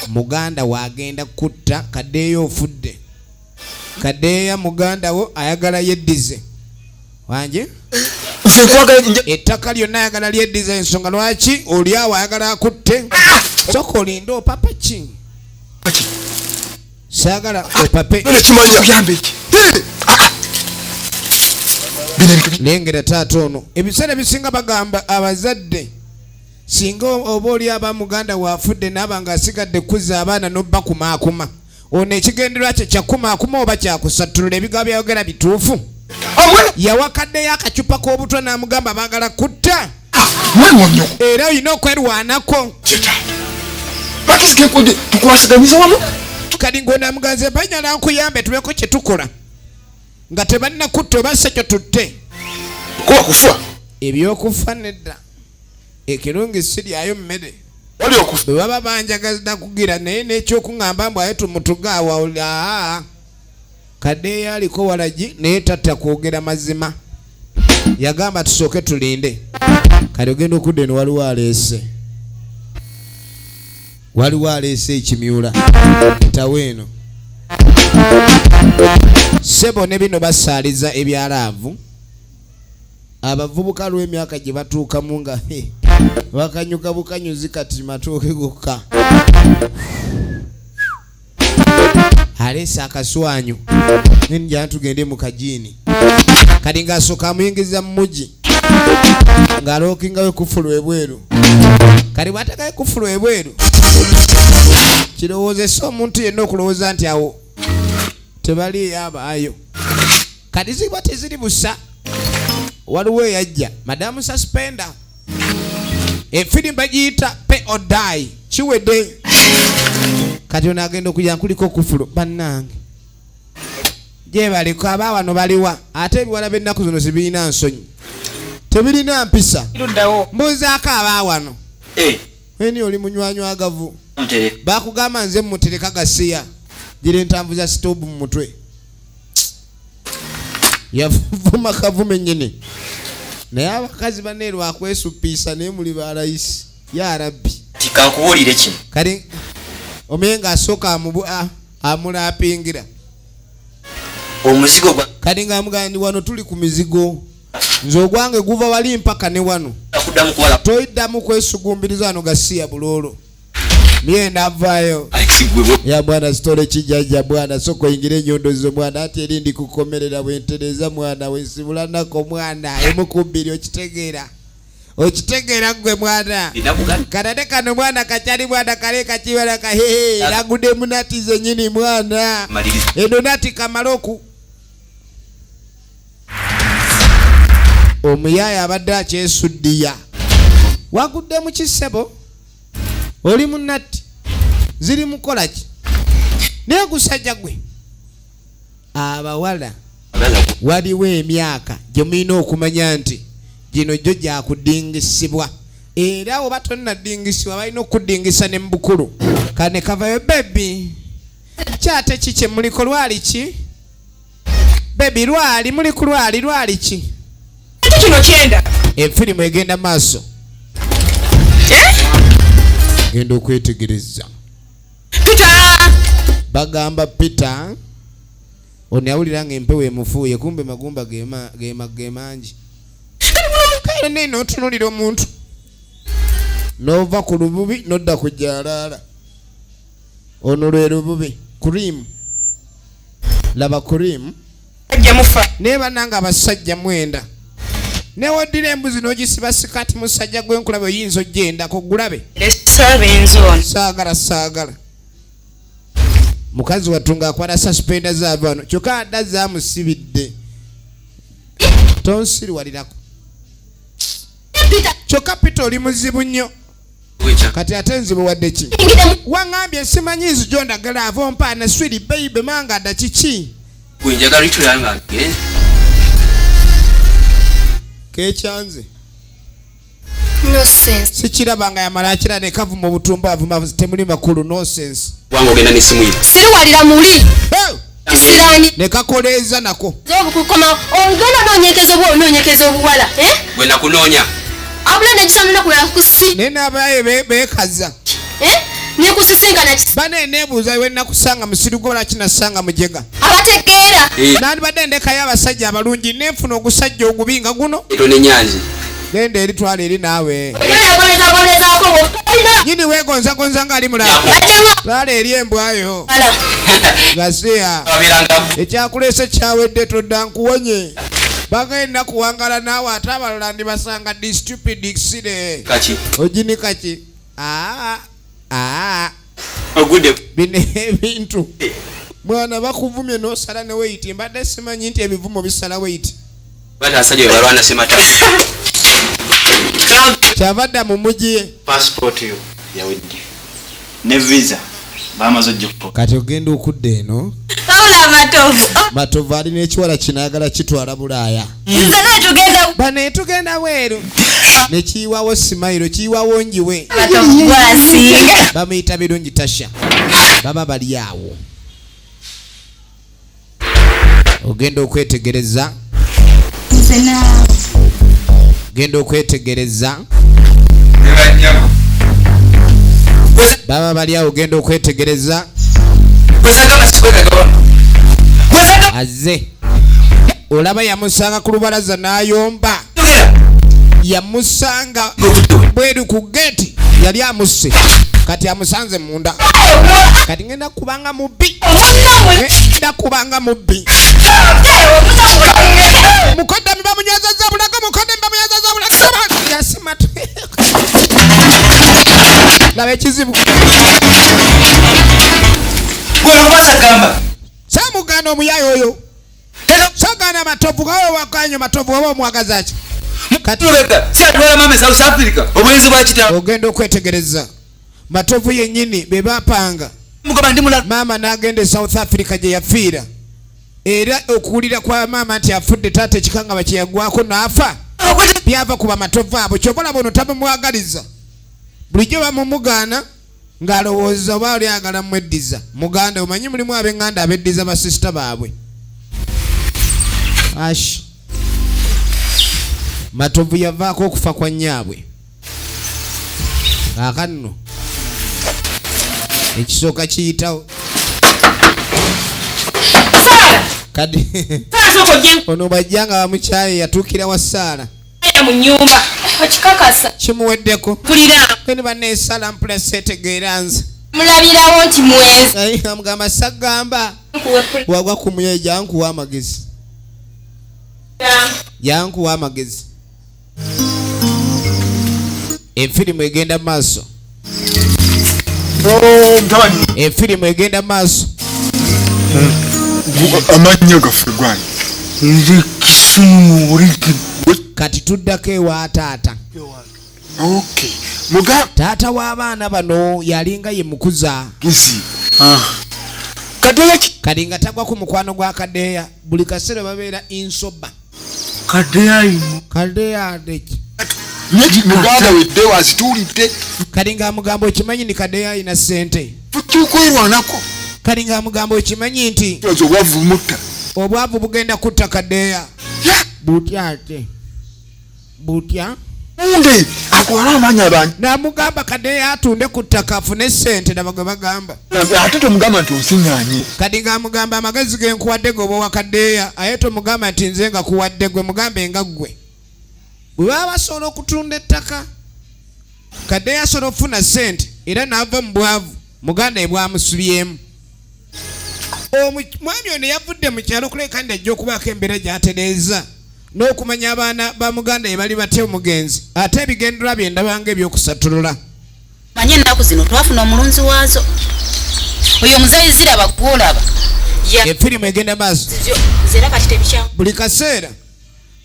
muganda wagenda kutta kaddeeyo ofudde kaddeeya muganda wo ayagala yeddize wanje ettaka lyonna ayagala lyeddize ensonga lwaki oli awo ayagala akutte soka olinde opapa ki saagala opape lengera taata ono ebiseera bisinga bagamba abazadde singa oba oli aba muganda waafudde naaba ng'asigadde kuzza abaana n'obba kumaakuma ono ekigenderwa kye kyakumaakuma oba kyakusattulula ebigambo byayogera bituufu yawa kaddeyo akacupa k'obutwa n'amugamba baagala kutta era olina okwerwanako kati ng'onaamuganze banyala nkuyambe tubeko kye tukola nga tebalina kutta obassa kyo tutte kuba kufa ebyokufa nedda ekirungi siryayo mmere wali okufa bwe baba banjagaza kugira naye n'ekyokuŋŋamba mbw aye tumutugaawa kadde yaliko walagi naye tatta kwogera mazima yagamba tusooke tulinde kale ogenda okudda eno waliwo aleese ekimyula tawo eno sebo ne bino basaaliza ebyalaavu abavubuka lw'emyaka gye batuukamu nga bakanyuka bukanyuzi kati matooke gokka aleese akaswanyu nenjana tugende mu kajiini kati ng'asooka amuyingiza mu mugi ng'alookingawo ekufulu ebweru kati bw'atakayo ekufulu ebweru kirowoozesa omuntu yenna okulowooza nti awo tebaliyo abaayo kati ziba teziri busa waliwo eyajja madamu suspender efirimu bagiyita Pay or Die kiwedde kati ono agenda okujja nkuliko okufulu bannange gye baliko abaawano baliwa ate ebiwala by'ennaku zino zibirina nsonyi tebirina mpisa mbuuzaako abaawano eni oli munywanywagavu bakugamba nze mutereka gasiya gira entanvu za sitoobu mu mutwe yavuma kavume nyini naye abakazi banne lwakwesupiisa naye muli balayisi ya rabbi tikakubuulire kino kale omenye ng'asooka amulapingira omuzigo kati ng'amugamba ndi wano tuli ku mizigo nze ogwange guva wali mpaka ne wano toyiddamu kwesugumbiriza wano gasiya buloolo myenda avaayo ya bwana sitole kijajja bwana soko ingire enyondo zo mwana ati eri ndi kukomerera bwentereza mwana wesibulanako mwana emukubbiri okitegeera gwe mwana kadade kano mwana kakyali mwana kale kakiwala kahehe lagudde munati zenyini mwana eno nati kamala oku omuyaya abadde akyesuddiya wagudde mu kisebo oli munati ziri mukola ki naye gusajja gwe abawala waliwo emyaka gye mulina okumanya nti gino gyo gyakudingisibwa era oba tonnadingisibwa balina okudingisa ne mubukulu kane kavayo bebi kyate ki kye muliko lwali ki bebi lwali muli ku lwali ki kino kyenda efirimu egenda maaso genda okwetegereza bagamba Peter ono yawulira nga empewo emufuuye kumbe magumba ge mangi kale neno otunulira omuntu nova ku lububi nodda ku jalaala ono lwe lububi kurimu laba kurimu naye bananga abasajja mwenda newoddira embuzi n'ogisiba sikati musajja gwenkulabe oyinza ogyendako gulabe saagala mukazi watunga akwata suspenda zaavano kyokka adda zamusibidde tonsiriwalirako kyokka Peter oli muzibu nnyo kati ate nzibu wadde ki waŋŋambye simanyi nzijo ndagala ava ompaana swiri beibe manga dda kiki kekyanze sikirabanga yamala akira ne kavuma obutumba avuma temuli makulu nonsense wangu ogenda n'essimu ye siriwalira muli kisirani ne kakoleeza nako zobukukoma ogenda noonyekeza obuwala bwe nakunoonya abula nekisanula kulala kusi naye n'abaye beekaza nekusisinkana bane neebuuza we nakusanga musiru gwola kinasanga mujega abategeera nandibadde ndekayo abasajja abalungi nenfuna ogusajja ogubi nga guno eto n'enyanzi genda eri twala eri naawe nyini weegonzagonza ng'ali mulaba twala eri embwayo gasiya ekyakuleese kyawedde todda nkuwonye bagenda kuwangala naawe ate abalala ndibasanga di stupid xire ogini kaki ogudde bino ebintu mwana bakuvumye n'osala ne weiti mbadde simanyi nti ebivumo bisala weiti bata asajja we balwana semata kyavadda mu mugi ye passport yo yawedde ne visa Bamaze ojjukko. Kati ogenda okudda eno. Matovu alina ekiwala kinagala kitwala Bulaaya. Bane tugenda bweru. Ne kiyiwawo Simayiro kiyiwawo njiwe. Bamuyita birungi Tasha. Baba bali awo. Ogenda okwetegereza. Genda okwetegereza. Baba bali awo genda okwetegereza. Azze. Olaba yamusanga ku lubalaza n'ayomba. Yamusanga bweru ku geti yali amusse. Kati amusanze munda. Kati ngenda kubanga mubbi. Ngenda kubanga mubbi. Mukodami bamunyazaza bulaga mukodami bamunyazaza bulaga. Yasima tu. Laba ekizibu. Samugana omuyayo oyo. Sagana Matovu gawe wakanyo Matovu waba omwagaza ki? Kati satwala mama South Africa. Obwenzi bwa kita. Ogenda okwetegereza. Matovu yennyini be bapanga. Mama n'agenda South Africa gye yafiira. Era okuwulira kwa mama nti afudde taata ekikanga bakiyagwako n'afa. Byava kuba Matovu abo kyobola bono tabamwagaliza. Bulijjo bamumugaana ng'alowooza oba oli ayagala mweddiza. Muganda omanyi mulimu ab'enganda abeddiza basisita baabwe. Ash. Matovu yavaako okufa kwa nyaabwe. Kaakano ekisooka kiyitawo. Kadi ono bajjanga bamukyaye yatuukira wa Saala. Mu nyumba. Okikakasa. Kimuweddeko. Kulira. Kene banneesala mpula seetegeera nze. Mulabirawo nti mwenzi. Ayi amugamba sagamba. Wagwa ku muye jankuwa amagezi. Jankuwa amagezi. Efirimu egenda maaso. Efirimu egenda maaso. Amanya gaffe gwani. Nze Kisumu oriki. Kati tuddako ewa taata. Okay. Muga Taata w'abaana bano yalinga ye mukuza. kisi. Kadeya Kali nga tagwa ku mukwano gwa Kadeya. Buli kaseera babeera insoba. Kadeya ino. Kadeya adeki. Muganda wedde wazitulidde. Kali nga amugamba okimanyi ni Kadeya ina ssente. Tukwerwanako. Kali nga amugamba okimanyi nti Obwavu mutta. obwavu bugenda kutta Kadeya. Butya ate. Butya. Nde akwala amanya abantu. N'amugamba Kadeya atunde ku ttaka afune ssente nabagwe bagamba. Ate tomugamba nti osiŋŋaanye. Kadi ng'amugamba amagezi ge nkuwadde gwe oba wa Kadeya aye tomugamba nti nze nga kuwadde gwe mugambe nga ggwe. Bwe baba basobola okutunda ettaka Kadeya asobola okufuna ssente era n'ava mu bwavu muganda ye bwamusubyemu. Omwami ono yavudde mu kyalo kuleka ndi ajja okubaako embeera gy'atereeza n'okumanya abaana ba muganda ye bali batya omugenzi ate ebigendera bye ndabanga ebyokusatulula. Manye ennaku zino twafuna omulunzi waazo. Oyo muzeeyi ziraba gw'olaba. Efirimu egenda maaso. Zera kati tebikyawo. Buli kaseera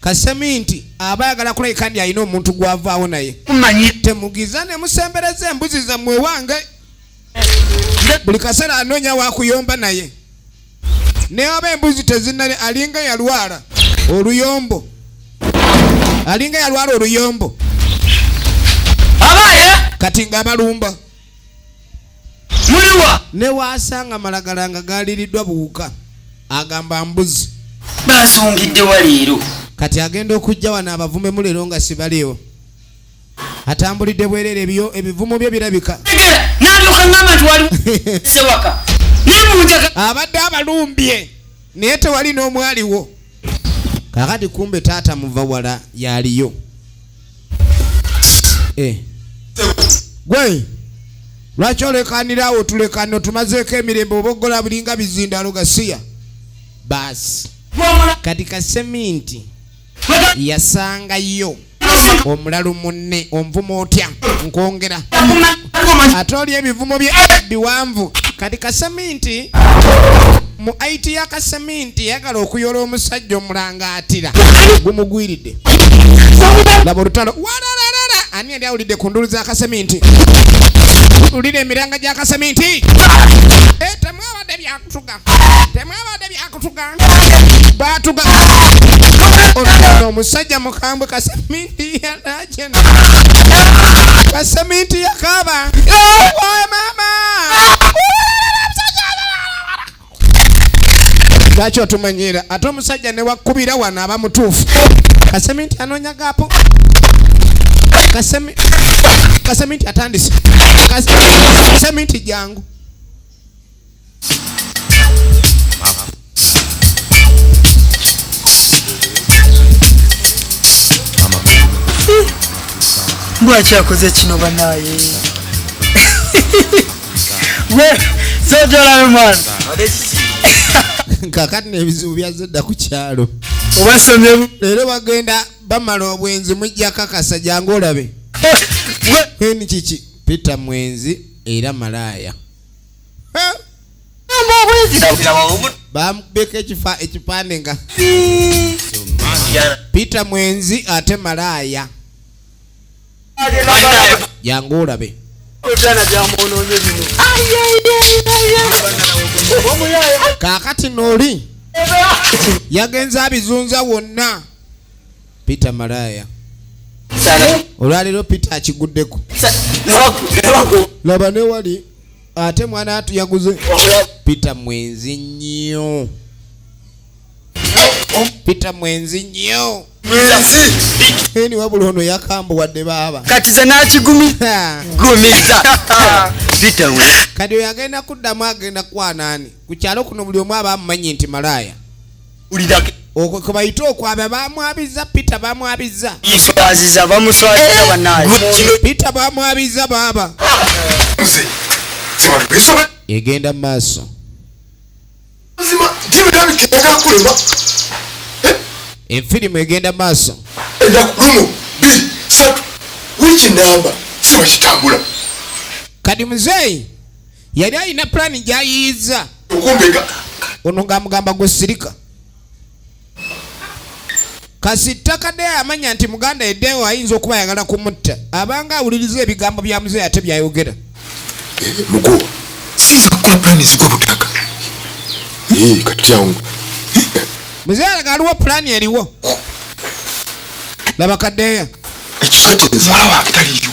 Kaseminti aba ayagala kulabika ndi alina omuntu gw'avaawo naye. Temugiza ne musembereza embuzi zammwe wange. Buli kaseera anoonya wakuyomba naye. Ne oba embuzi tezinnale alinga yalwala oluyombo. Alinga yalwala oluyombo. Abaye Kati nga balumba. muliwa. Ne waasanga malagala nga gaaliriddwa buwuka. Agamba mbuzi. Basungidde waliiro. Kati agenda okujja wano abavume mulero nga sibaliwo. Atambulidde bwerere ebivumo bye birabika. Nalyoka ngamba nti wali sewaka. Nimuntaka. Abadde abalumbye naye tewali n'omwaliwo. Kakati kumbe taata muva wala yaliyo. Gwe lwaki olekanirawo tulekano tumazeeko emirembe obogola bulinga bizindalo gasiya. Basi kati Kaseminti yasangayo omulalu munne onvuma otya nkongera ate oli ebivumo bye biwanvu. Kati Kaseminti mu aiti ya Kaseminti yagala okuyola omusajja omulangaatira gumugwiridde. Laba olutalo wararara ani yali awulidde ku ndulu z'akaseminti ulira emiranga gy'akaseminti temwabadde byakutuga baatuga ono omusajja mukambwe kaseminti yalajena kaseminti yakaba waye mama lwaki otumanyira ate omusajja ne wakkubira wano aba mutuufu kaseminti anoonya gaapo kaseminti atandise kaseminti jangu lwaki akoze kino banaye gwe sojolayo mwana kakati n'ebizibu byazedda ku kyalo obasomye leero bagenda bamala obwenzi mujja kakasa jangu olabe ni kiki Peter mwenzi era malaaya bamubeka ekipande nga Peter mwenzi ate malaaya jangu olabe kakati noli yagenze abizunza wonna Peter malaaya olwaliro Peter akiguddeko laba ne wali ate mwana atu yaguze Peter mwenzi nnyo Peter mwenzi nnyo eni wabula ono yakambo wadde baaba kati ze nakigumiza Peter mwenzi kati oyo agenda kuddamu agenda kwanaani ku kyalo kuno buli omu aba amumanyi nti malaaya okwo kwe bayita okwaba bamwabiza Peter bamwabiza aziza bamuswaza banaye Peter bamwabiza baaba egenda maaso enfirimu egenda maaso kati muzeeyi yali alina pulani gy'ayiyiza ono ng'amugamba gwesirika kasita kadde amanya nti muganda eddeewo ayinza okuba ayagala kumutta abanga awuliriza ebigambo bya muzeeyi ate byayogera mugo sizakola pulani zigobutaka kati yangu muzeeyi alaga aliwo pulani eriwo laba kaddeeya ekisajja enzaawa taliyo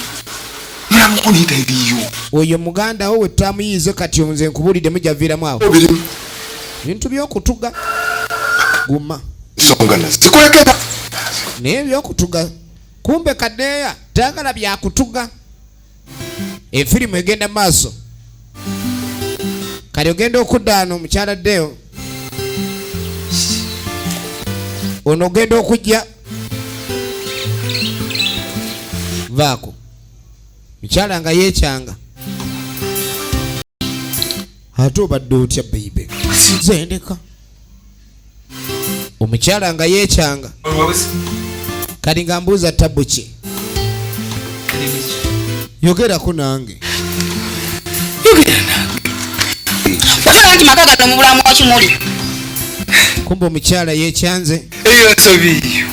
niramuko niyita eriyo oyo muganda wo we tutamuyize kati nze nkubulidde mujaviiramu awo birimu bintu by'okutuga guma ensonga nazikulekera naye by'okutuga kumbe kaddeeya tagala byakutuga efirimu egenda maaso kali ogenda okudda ano omukyala ddeyo ono ogenda okujja vaako mukyala nga yeekyanga ate obadde otya beibe zendeka omukyala nga yeekyanga kali nga mbuuza tabu ki yogerako nange ogera nti maka gano mu bulamu wakimuli kumbe omukyala yeekyanze eyo nsobi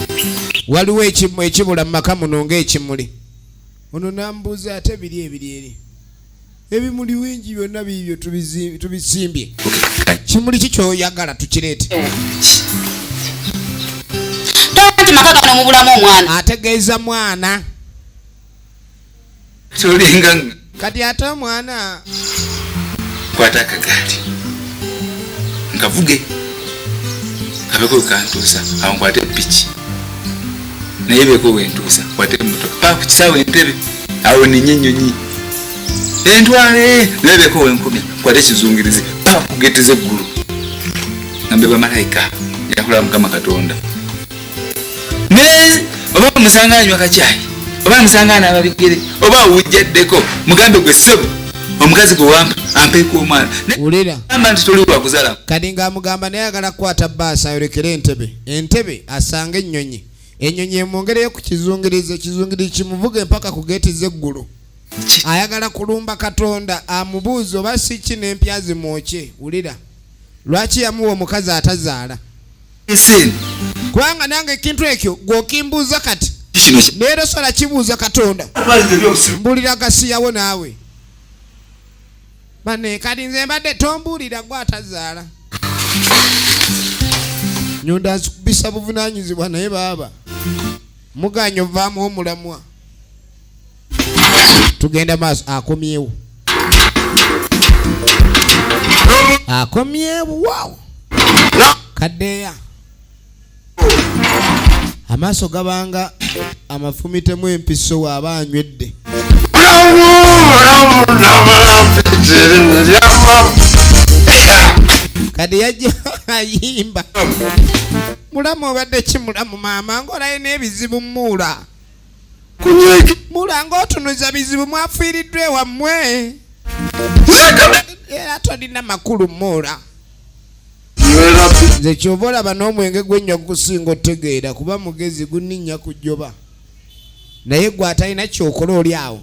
waliwo ekibula mu maka muno ng'ekimuli ono nambuuza ate biri eri ebimuli wingi byonna biibyo tubisimbye kimuli ki kyoyagala tukireete nti maka gano mu bulamu omwana ategeeza mwana tolinga kati ate omwana kwata akagaali nkavuge kabeko kantuusa awo nkwate piki naye beko wentuusa kwate moto pa ku kisaawe entebe awo ninye ennyonyi entwale naye beko wenkumya kwate kizungirizi pa kugeteze eggulu ngambe bamalayika yakola mukama katonda ne oba musanga anywa kacyayi oba musanga anaaba bigere oba awujjaddeko mugambe gwe ssebo omukazi gwe wampa ampeeko omwana ulira amba nti toli wakuzala kati ng'amugamba naye ayagala kukwata bbaasi ayolekere entebe asanga ennyonyi emwongereyo ku kizungirizi kimuvuge mpaka ku geeti z'eggulu ayagala kulumba katonda amubuuze oba si ki n'empya zimwokye ulira lwaki yamuwa omukazi atazaala eseni kubanga nange ekintu ekyo gw'okimbuuza kati Leero sola kibuuza Katonda. Mbulira gasiyawo naawe. Bane kati nze mbadde tombulira gwe atazaala. Nyonda azikubisa buvunaanyizibwa naye baaba. Muganya ovaamu omulamwa. Tugenda maaso akomyewo. Akomyewo waawo. Kaddeya. Amaaso gabanga amafumitemu empiso waaba anywedde. Kadi yajja ayimba. Mulamu obadde ki mulamu maama ng'olayo n'ebizibu muula. Muula ng'otunuza bizibu mwafiiriddwa ewammwe. Era tolina makulu muula. Nze kyova olaba n'omwenge gwennywa gusinga otegeera kuba mugezi guninnya kujjoba. Naye gwe atalina kyokola oli awo.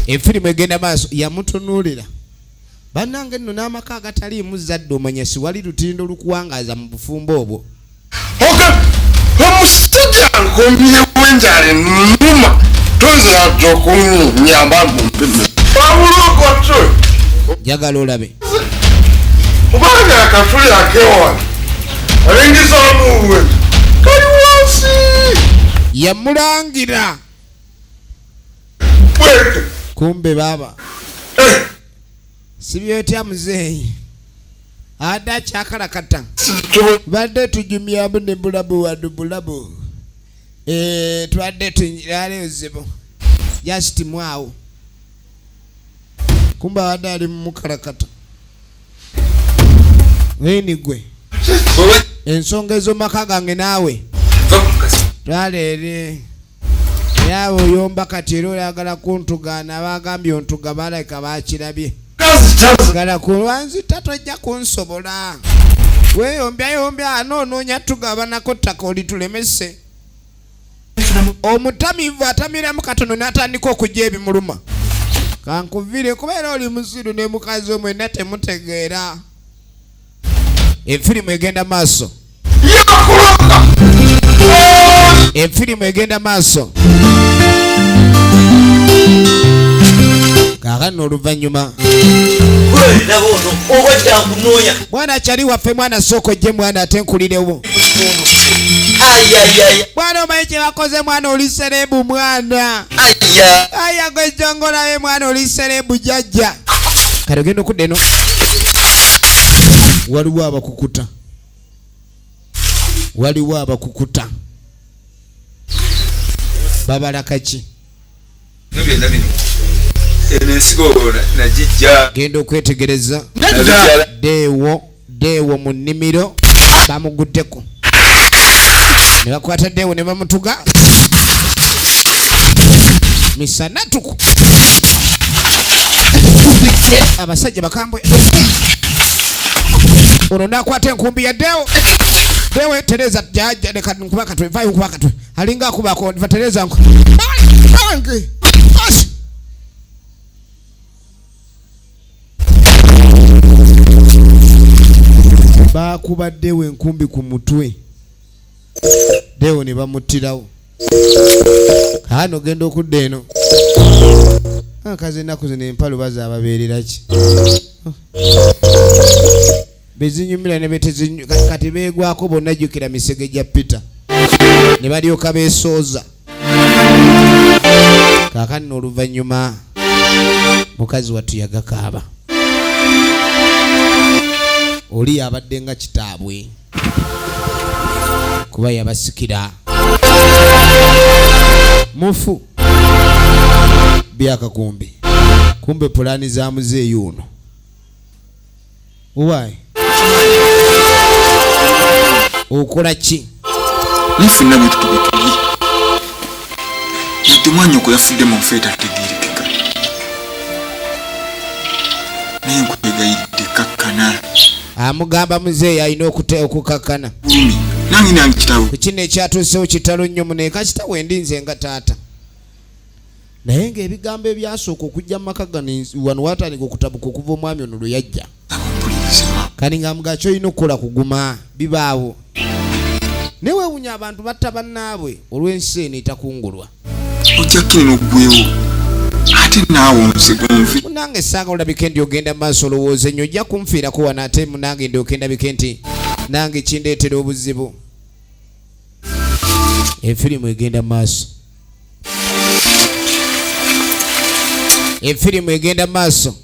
Efirimu egenda maaso yamutunuulira. Bannange nno n'amaka agataliimu zadde omanya siwali lutindo lukuwangaaza mu bufumbo obwo. Omusajja nkomyewo enjala ennuma tozadde okunyamba mumpimu. Wabulokotwe. Njagala olabe. Kubanga akatuli akewana alingizamu uwe kali wansi yamulangira. Kumbe baba sibyotya muzeeyi ada kyakalakata badde tujumyamu ne bulabu wadu bulabu twadde tunyirale ozibu just mwawo kumba wada ali mukalakata weni gwe ensonga ezo maka gange naawe twaleere yawe oyomba kati era oyagala kuntugana bagambye ontuga balayika bakirabye gala kulwanzita tojja kunsobola weyombyayombya anoononya tugabanako ttaka olitulemese. Omutamivu atamiramu katono n'atandika okujja ebimuluma. Kankuvire kubeera oli musiru ne mukazi omwena temutegeera. Efirimu egenda maaso. Efirimu egenda maaso. Kakano oluvannyuma mwana kyali waffe mwana soko gye mwana ate nkulirewo. Mwana omanyi kye bakoze mwana oli serebu mwana. Aya gwe jongolaye mwana oli serebu jajja. Kale ogenda okudda eno. Waliwo abakukuta. Waliwo abakukuta. Babalaka ki? Genda okwetegereza. Deewo mu nnimiro bamuguddeko. Ne bakwata Deewo ne bamutuga. Misanatuku. Abasajja bakambwe. Ono nakwata enkumbi ya Deewo. Deewo Tereza jaja ne kankuba katwe vayo kuba katwe. Alinga akuba ko Tereza nko. Bange. Bakuba Deewo enkumbi ku mutwe. Deewo ne bamutirawo. Kano genda okudda eno. Akaze naku zino empalo bazababeerera ki? Bezinyumira ne betezinyu kati beegwako bonna jjukira misege gya Peter. Ne balyoka beesooza. Kaakano oluvannyuma mukazi wattu yagakaaba. Oli yabadde nga kitaabwe kuba yabasikira mufu byakakumbi. Kumbe pulani za muzeeyi ono. Uwaye okola ki? Nfuna bwe tutubituli. Ati mwanyi ko yafudde mu nfeeta tegeerekeka. Naye nkwegayidde kakkana. Amugamba muzeeyi alina okukakkana. Nange nange kitawo. Ku kino ekyatuusewo kitalo nnyo muno kasitawo endinze nga taata. Naye ng'ebigambo ebyasooka okujja mu maka gano wano watandika okutabuka okuva omwami ono lwe yajja. Kani nga muga ky'olina okukola kuguma bibaawo. Newe wunya abantu batta bannaabwe olw'ensi eno etakungulwa. Ojja kinene ogwewo ate naawe onsigonvi. Munange saagala olabike nti ogenda maaso olowooza nnyo ojja kunfiirako wano ate munange ndyoke ndabike nti nange kindeetera obuzibu. Efirimu egenda maaso. Efirimu egenda maaso.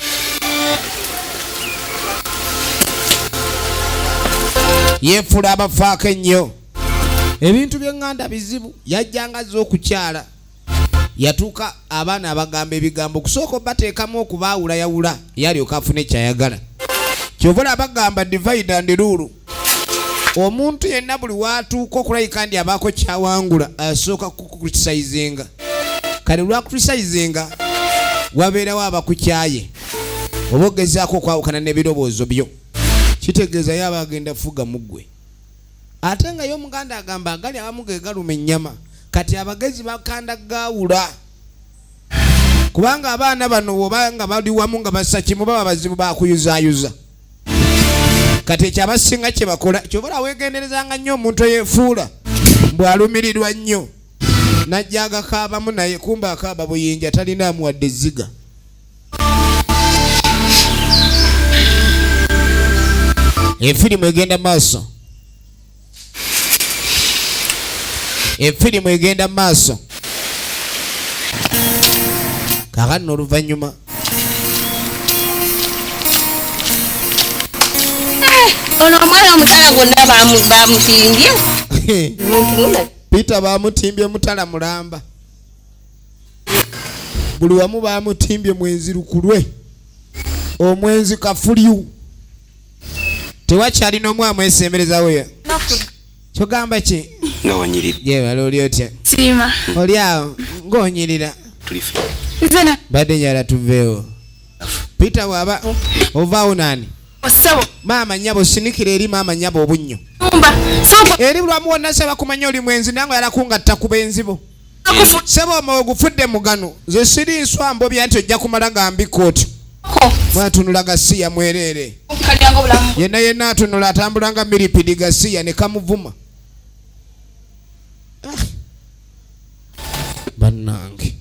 Yeefula abafaako ennyo. Ebintu by'eŋŋanda bizibu yajjanga azze okukyala. Yatuuka abaana abagamba ebigambo kusooka bateekamu okubaawulayawula yalyoka afune kyayagala. Kyova abagamba divide and rule. Omuntu yenna buli waatuuka okulayika ndi abaako kyawangula asooka kukritisayizinga. Kale lwa kritisayizinga wabeerawo abakukyaye. Oba ogezaako okwawukana n'ebirowoozo byo. Kitegeeza yaba agenda fuga muggwe. Ate nga y'omuganda agamba agali abamu ge galuma ennyama. Kati abagezi bakanda gaawula. Kubanga abaana bano oba nga bali wamu nga bassa kimu baba bazibu bakuyuzaayuza. Kati ekyabasinga kye bakola kyobala weegenderezanga nnyo omuntu eyeefuula bw'alumirirwa nnyo najja agakaabamu naye kumba akaaba buyinja talina amuwadde ezziga. Efirimu egenda maaso. Efirimu egenda maaso. Kakano oluvannyuma ono omwana omutala gwonna bamutimbye. Peter bamutimbye mutala mulamba. Buli wamu bamutimbye mwenzi lukulwe. Omwenzi kafulyu. Tewakyalina omu amwesemberezawo ya. Kyogamba ki? Nga wanyirira. Yewe oli otya? Sima. Oli awo ng'onyirira. Tulife. Nzena. Badde njala tuveewo. Peter waba ovaawo nani? Osabo. Maama nnyabo sinikira eri maama nnyabo obunnyo. Numba. Sobo. Eri lwamu wonna seba kumanya oli mwenzi nange yalakungatta ku benzibo. Seba omawe gufudde mugano. Nze siri nswambo bya nti ojja kumala gambika otyo. Mwatunula gasiya mwerere. Yenna atunula atambulanga miripidi gasiya ne kamuvuma. Bannange.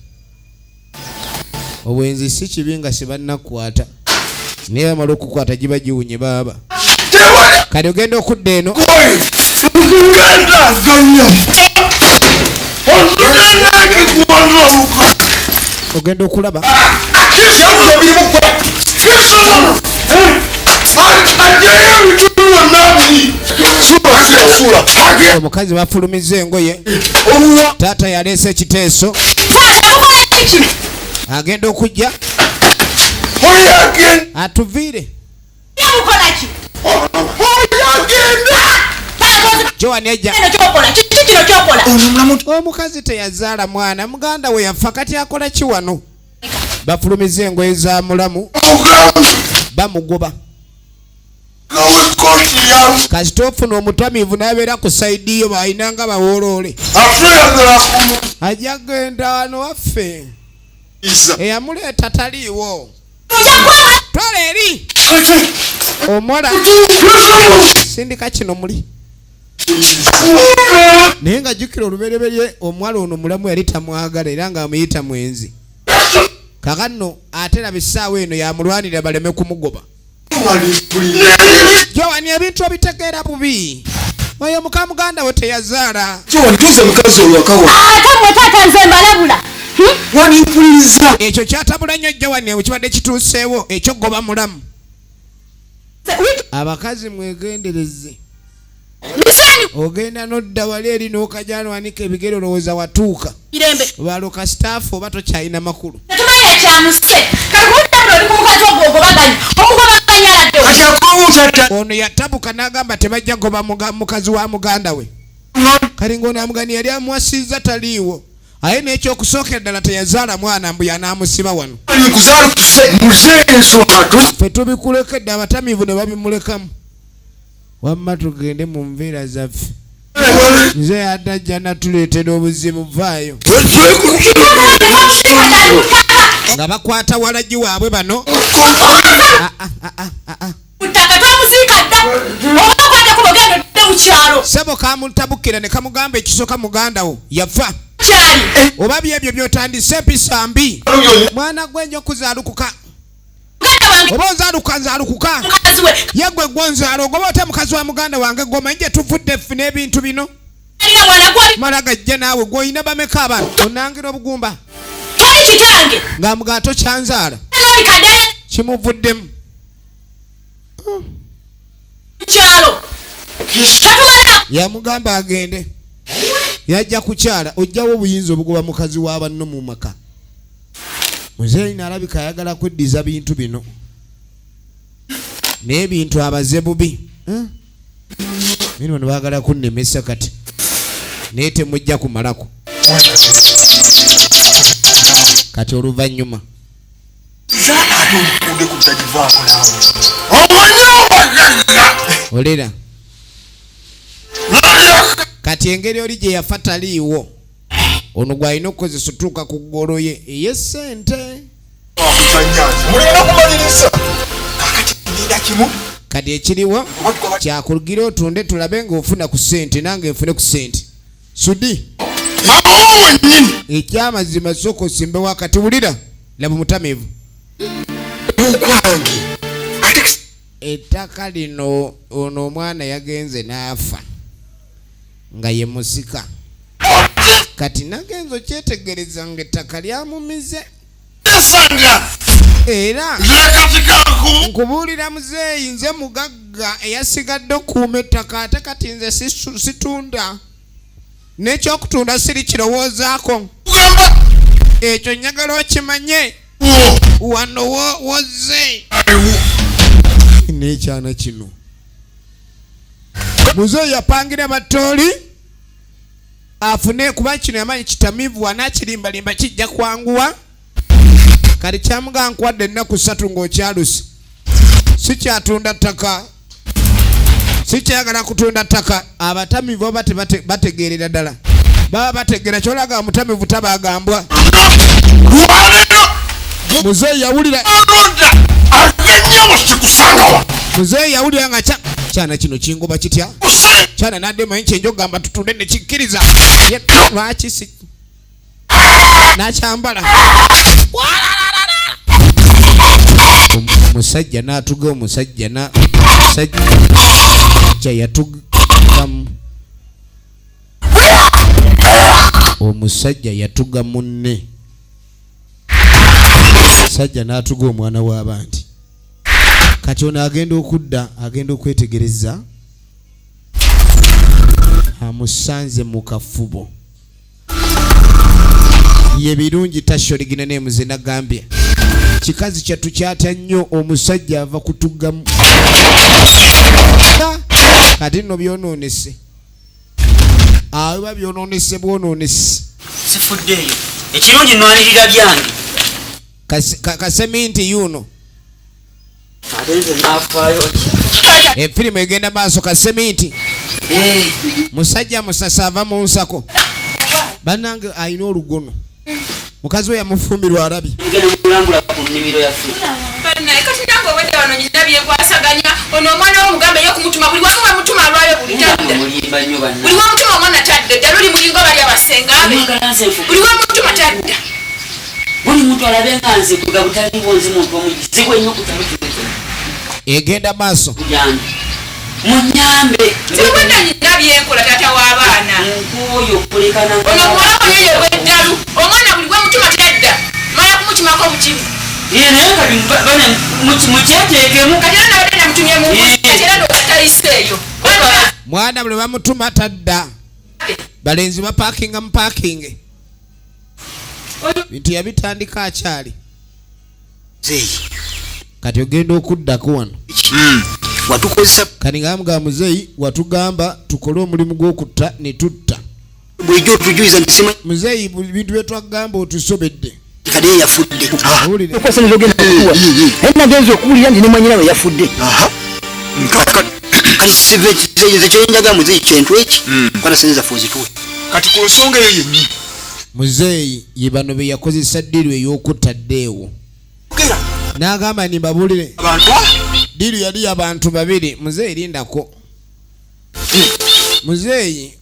Obwenzi si kibi nga sibannakwata. Naye bamala okukwata giba giwunye baba. Kale ogenda okudda eno. Ogenda okulaba. Omukazi bafulumiza engoye. Taata yaleese ekiteeso. Agenda okujja. Atuviire. Joan ejja. Omukazi teyazaala mwana muganda we yafa kati akola ki wano? Bafulumiza engoye za mulamu. Bamugoba. Kasita ofuna omutamiivu n'abeera ku sayidi yo baalinanga bawooloole. Ajja genda wano waffe. Eyamuleeta taliiwo. Twala eri. Omola. Sindika kino muli. Naye nga jjukira olubereberye omuwala ono mulamu yali tamwagala era nga amuyita mwenzi. Kakano ate laba essaawa eno yamulwanira baleme kumugoba. Joan ebintu obitegeera bubi. Oyo muka muganda we teyazaala. Joan tuze mukazi olwakawa. Ate mwe taata nze mbalabula. Wanimpuliriza. Ekyo kyatabula nnyo Joan ekibadde kituuseewo ekyogoba mulamu. Abakazi mwegendereze. Ogenda nodda wali eri n'okajyanwanika ebigere olowooza watuuka. Baloka staafu oba tokyalina makulu. Ono yatabuka n'agamba tebajja goba mukazi wa muganda we. Kali ng'ono amugani yali amuwasizza taliiwo. Aye n'ekyokusooka ddala teyazaala mwana mbu yanaamusiba wano. Ffe tubikulekedde abatamiivu ne babimulekamu. Wamma tugende mu nveera zaffe. Nze atajja natuleetera obuzibu vaayo. Nga bakwata walagi waabwe bano. mukyalo sebo kamutabukira ne kamugamba ekisoka muganda wo yafa kyali oba byebyo byotandise empisa mbi mwana gwenjo kuzaalukuka oba nzaalukuka mukazi we yegwe gwanzaala ogoba ote mukazi wa muganda wange gomanye tuvudde ffuna ebintu bino alina mwana gwali mala gajja naawe gwoyina bameka abantu onangira obugumba ali kitange ng'amugato kyanzaala ali kade kimuvuddemu mukyalo tatwala yamugamba agende yajja kukyala ojjawo obuyinza obugoba mukazi wa banno mu maka muzeeyi nalabika ayagala kweddiza bintu bino n'ebintu abaze bubi bino ne baagala kunnemesa kati naye temujja kumalako kati oluvannyuma olera kati engeri oli gye yafa taliiwo ono gwalina okukozesa otuuka ku ggolo ye ey'essente kati ekiriwo kyakugira otunde tulabe ng'ofuna ku ssente nange nfune ku ssente sudi ekyamazima sooka osimbewo akati wulira laba omutamiivu ettaka lino ono omwana yagenze n'afa nga ye musika kati nagenze okyetegereza ng'ettaka lyamumize era nkubuulira muzeeyi nze mugagga eyasigadde okuuma ettaka ate kati nze situnda n'ekyokutunda siri kirowoozaako ekyo njagala okimanye wano wozze n'ekyana kino muzeeyi yapangira batooli afune kuba kino yamanyi kitamiivu wanaakirimbalimba kijja kwanguwa kati kyamugaa nkwadde ennaku 3 ng'okyalusi sikyatunda ttaka sikyagala kutunda ttaka abatamiivu oba bategeerera ddala baba bategeera kyolaga mutamiivu tabagambwa muzeeyi yawulira muzeeyi yawulira nga kyana kino kingoba kitya kyana nadde manyi kyenjo gamba tutunde nekikkiriza lwaki si nakyambala omusajja natuga omusajja yatugamu omusajja yatuga munne sajja natuga omwana w'abandi kati ono agenda okudda agenda okwetegereza amusanze mu kafubo ye birungi tasholigina nemuze nagambye kikazi kyattu kyatya nnyo omusajja ava kutugamu kati nno byonoonese awe ba byonoonese bwonoonese sifuddeeyo ekirungi nwanirira byange kaseminti yuno agenze nafaayo efirimu egenda maaso kaseminti musajja musasa ava mu nsako bannange alina olugono mukazi we yamufumbirwa alabi mulambula ku nnimiro yaffe kati nange obwedde wano nyina byenkwasaganya ono omwana w'omugamba eyokumutuma buli wamu wamutuma alwayo buli tadda buli wamutuma omwana tadda ddala oli mulinga bali abasengabe buli wamutuma tadda buli muntu alabe nga nze kuga butaliwo nze muntu omuzibwe nnyo kutabukireke egenda maaso munyambe tibwedda nyina byenkola tata w'abaana nkuoyo okulekana ono muwako yeyo bweddalu omwana buli wamutuma tadda mala kumutumako mukimu naye kati mukyeteekemu kati era nabadde namutumye mu kati era ndooza tayiseeyo mwana buli bamutuma tadda balenzi bapakinga mu pakinge bintu yabitandika akyali kati ogenda okuddako wano watukozesa kati ngaamugaa muzeeyi watugamba tukole omulimu gw'okutta ne tutta bulijjo otujuliza nti simanyi muzeeyi bintu byetwagamba otusobedde kadi ye yafudde owulire nagenza okuwulira ndi ne mwanyina we yafudde kasize kyoyinjaga muzeeyi kintu eki kwata sente zaffe ozituwe kati ku nsonga eyo yennyini muzeeyi ye bano be yakozesa ddiiru ey'okutta ddeewo n'agamba nimbabuulire abantu ddiiru yali abantu 2 muzeeyi lindako muzeeyi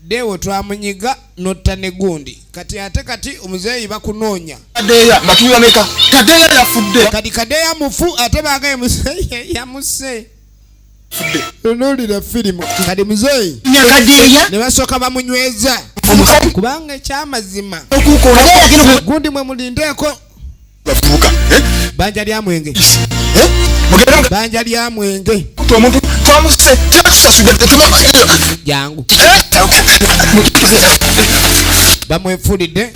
dewo twamunyiga notta ne gundi kati ate kati omuzeeyi bakunoonya Kadeya matuya meka. Kadeya yafudde. kati kadeya mufu ate bagaye muzeeyi yamusse onolira firimu kati muzeeyi Kadeya. ne basooka bamunyweza kubanga ekyamazima Okukola gundi mwe mulindeeko bavubuka. banja lya mwenge Mugenda banja lya mwenge omuntu twamuse tasasudde tetumamanyira. jangu bamwefulidde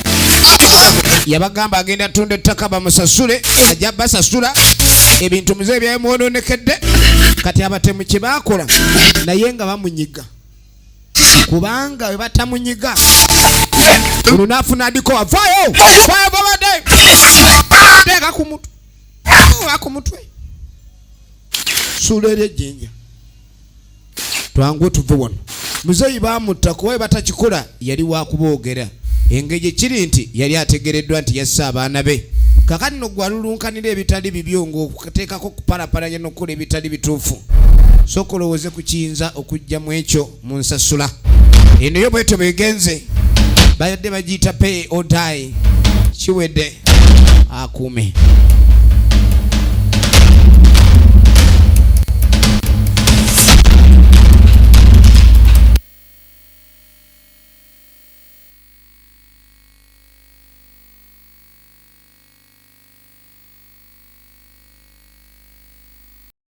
yabagamba agenda tunda ettaka bamusasule ajja basasula ebintu muzeeyi byamwononekedde kati abatemu kye baakola naye nga bamunyiga kubanga we batamunyiga olunafu nadiko avaayo vaayo babadde teeka ku mutwe ku mutwe suula eri ejjinja twangu tuve wano muzeeyi baamutta kuba we batakikola yali wakuboogera engeri kiri nti yali ategereddwa nti yasse abaana be kakati no gwalulunkanira ebitali bibyo ng'okuteekako kupalapalanya n'okukola ebitali bituufu sooka olowooze ku kiyinza okujja mu ekyo mu nsasula eno yo bwetyo begenze badde bagiyita pay or die kiwedde akuume